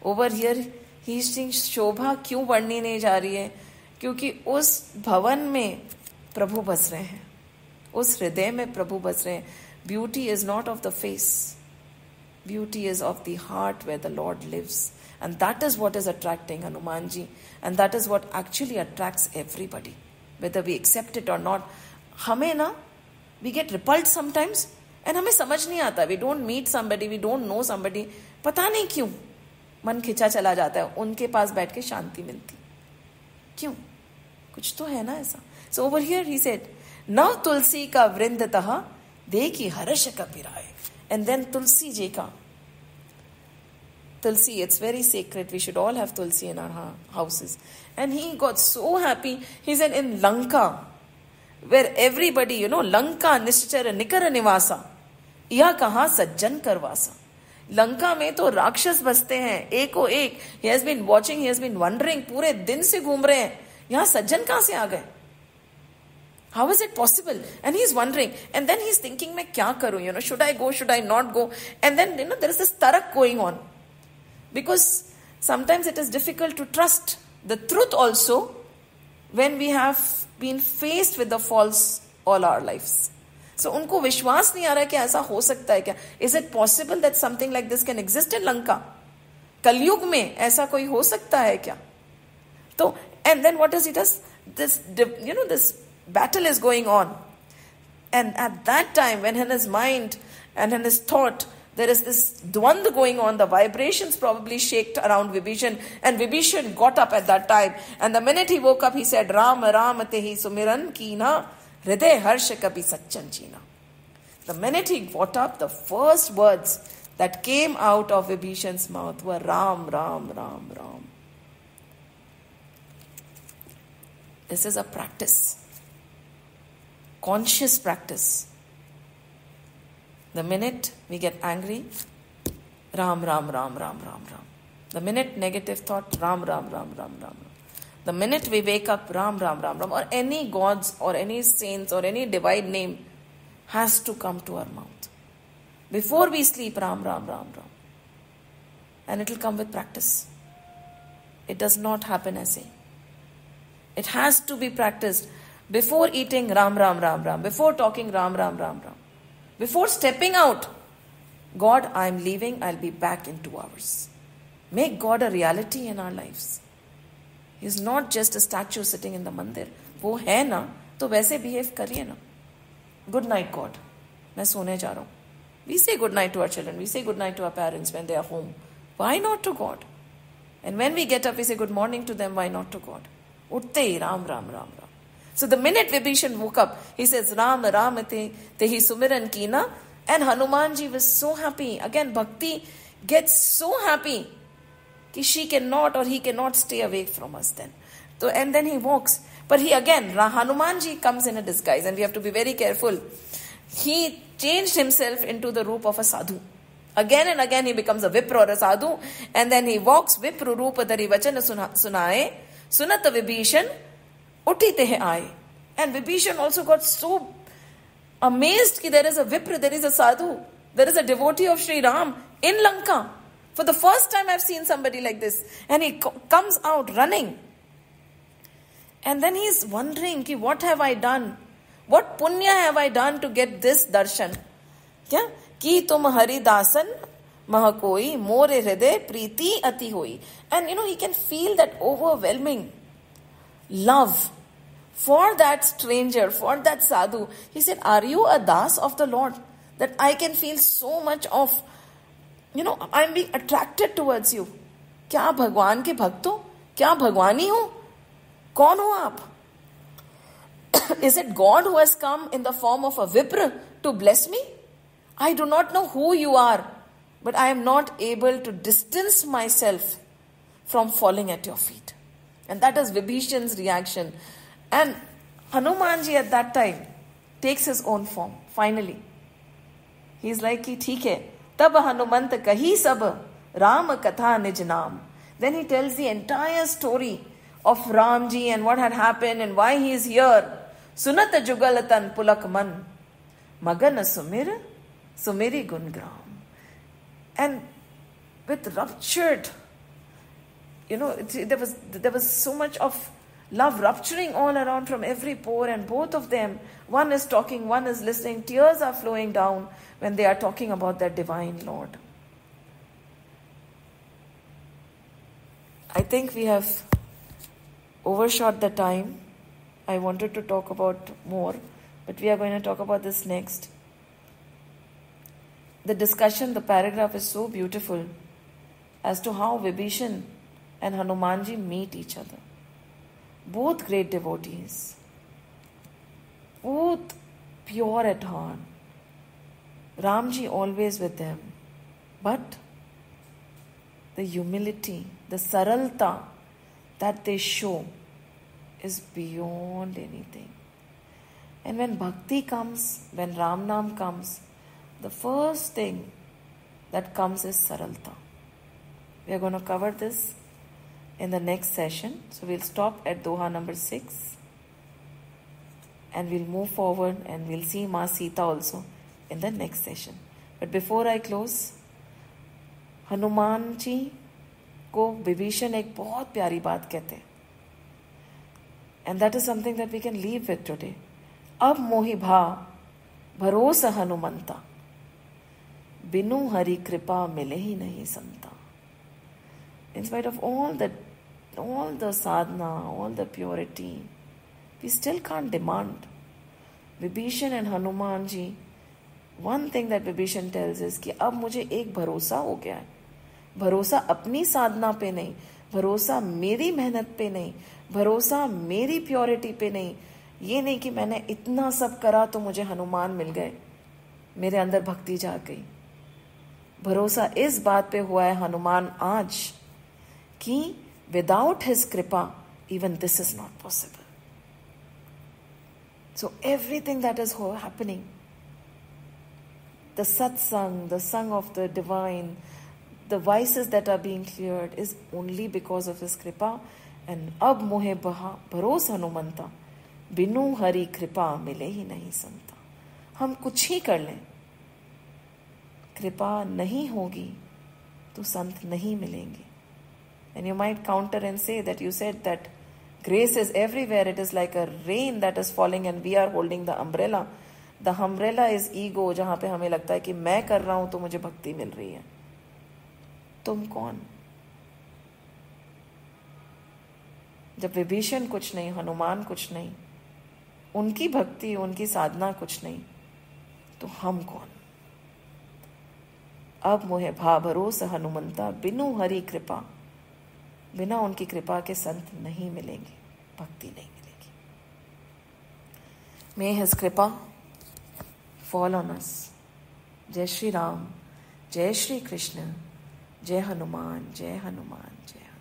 Over here, he is saying Shobha क्यों बढ़नी नहीं जा रही है? क्योंकि उस भवन में प्रभु बस रहे हैं, उस हृदय में प्रभु बस रहे हैं. Beauty is not of the face. Beauty is of the heart where the Lord lives. And that is what is attracting Hanumanji. And that is what actually attracts everybody. Whether we accept it or not. हमें ना, we get repulsed sometimes. And हमें समझ नहीं आता. We don't meet somebody, we don't know somebody. पता नहीं क्यों मन खिंचा चला जाता है. उनके पास बैठ के शांति मिलती. क्यों? कुछ तो है ना ऐसा. So over here he said, Nav tulsi ka vrindataha dekhi harash kapiraye. And then Tulsi ji ka. Tulsi, it's very sacred. We should all have Tulsi in our houses. And he got so happy. He said in Lanka, where everybody, Lanka nishchara nikara nivasa. Iya kaha sajjan karvasa. Lanka में तो राक्षस बसते हैं एको एक. He has been watching, he has been wondering, पूरे दिन से घूम रहे हैं. यहाँ सज्जन कहाँ से आ गए? How is it possible? And he's wondering. And then he's thinking, मैं क्या करूँ? Should I go? Should I not go? And then, there is this tarak going on. Because sometimes it is difficult to trust the truth also when we have been faced with the false all our lives. So उनको विश्वास नहीं आ रहा है कि ऐसा हो सकता है क्या? Is it possible that something like this can exist in Lanka? कलयुग में ऐसा कोई हो सकता है क्या? तो, and then what does he does? This battle is going on. And at that time, when in his mind and in his thought, there is this dvand going on, the vibrations probably shaked around Vibhishan, and Vibhishan got up at that time. And the minute he woke up, he said, Ram Ram tehi sumiran kina, hriday harsha kabhi sachan china. The minute he got up, the first words that came out of Vibhishan's mouth were Ram, Ram, Ram, Ram. This is a practice. Conscious practice. The minute we get angry, Ram, Ram, Ram, Ram, Ram, Ram. The minute negative thought, Ram, Ram, Ram, Ram, Ram. The minute we wake up, Ram, Ram, Ram, Ram, or any gods or any saints or any divine name has to come to our mouth. Before we sleep, Ram, Ram, Ram, Ram. And it will come with practice. It does not happen as a. It has to be practiced. Before eating, Ram, Ram, Ram, Ram. Before talking, Ram, Ram, Ram, Ram. Before stepping out, God, I'm leaving, I'll be back in 2 hours. Make God a reality in our lives. He's not just a statue sitting in the mandir. वो है ना, तो वैसे behave करिए ना. Good night, God. मैं सोने जा रहा हूँ. We say good night to our children. We say good night to our parents when they are home. Why not to God? And when we get up, we say good morning to them. Why not to God? उठते ही Ram, Ram, Ram, Ram. So the minute Vibhishan woke up, he says, Ram, Ram, tehi sumiran kina. And Hanumanji was so happy. Again, Bhakti gets so happy that she cannot or he cannot stay away from us then. So, and then he walks. But Hanumanji comes in a disguise, and we have to be very careful. He changed himself into the roop of a sadhu. Again and again he becomes a Vipra or a sadhu. And then he walks, Vipra Rupa Dhari Vachana Sunaye, Sunata Vibhishan, Uti Tehe Aaye. And Vibhishan also got so amazed that there is a Vipra, there is a sadhu, there is a devotee of Sri Ram in Lanka. For the first time I've seen somebody like this. And he comes out running. And then he's wondering, what have I done? What punya have I done to get this darshan? Kya? Ki tum hari dasan mahakoi more hriday preeti ati hoi. And he can feel that overwhelming love for that stranger, for that sadhu. He said, are you a das of the Lord? That I can feel so much of, I'm being attracted towards you. Kya Bhagwan ke bhakto? Kya Bhagwani ho? Kaun ho aap? Is it God who has come in the form of a Vipra to bless me? I do not know who you are, but I am not able to distance myself from falling at your feet. And that is Vibhishan's reaction. And Hanumanji at that time takes his own form, finally. He's like, theek hai, tab Hanumant kahi sab, Ram katha nij naam. Then he tells the entire story of Ramji and what had happened and why he is here. Sunata jugalatan pulak man, magana sumiri gungram. And with ruptured, there was so much of love rupturing all around from every pore, and both of them, one is talking, one is listening. Tears are flowing down when they are talking about their divine Lord. I think we have overshot the time. I wanted to talk about more, but we are going to talk about this next. The discussion, the paragraph is so beautiful as to how Vibhishan and Hanumanji meet each other. Both great devotees, both pure at heart. Ramji always with them, but the humility, the saralta that they show is beyond anything. And when bhakti comes, when Ram Nam comes, the first thing that comes is saralta. We are going to cover this in the next session. So we'll stop at Doha number 6 and we'll move forward and we'll see Ma Sita also in the next session. But before I close, Hanuman ji को विभीषण एक बहुत प्यारी बात कहते हैं. And that is something that we can leave with today. अब मोहि भा भरोसा हनुमंता, बिनु हरि कृपा मिले ही नहीं संता. In spite of all the sadhana, all the purity, we still can't demand. Vibhishan and Hanuman ji, one thing that Vibhishan tells is कि अब मुझे एक भरोसा हो गया है. भरोसा अपनी साधना पे नहीं, भरोसा मेरी मेहनत पे नहीं, भरोसा मेरी प्योरिटी पे नहीं. ये नहीं कि मैंने इतना सब करा तो मुझे हनुमान मिल गए, मेरे अंदर भक्ति जाग गई. भरोसा इस बात पे हुआ है हनुमान आज कि without his kripa, even this is not possible. So everything that is happening, the satsang, the song of the divine, the vices that are being cleared is only because of his kripa. And ab mohe bharos hanumanta, binu hari kripa mile hi nahi santa. हम कुछ ही कर लें, कृपा नहीं होगी तो संत नहीं मिलेंगे. And you might counter and say that you said that grace is everywhere. It is like a rain that is falling and we are holding the umbrella. The umbrella is ego, जहाँ पे हमें लगता है कि मैं कर रहा हूं तो मुझे भक्ति मिल रही है. तुम कौन? जब विभीषण कुछ नहीं, हनुमान कुछ नहीं, उनकी भक्ति, उनकी साधना कुछ नहीं, तो हम कौन? अब मोहे भा भरोसा हनुमंता, बिनु हरि कृपा, बिना उनकी कृपा के संत नहीं मिलेंगे, भक्ति नहीं मिलेगी. May his कृपा fall on us. जय श्री राम, जय श्री कृष्ण, जय हनुमान, जय हनुमान, जय हनुमान.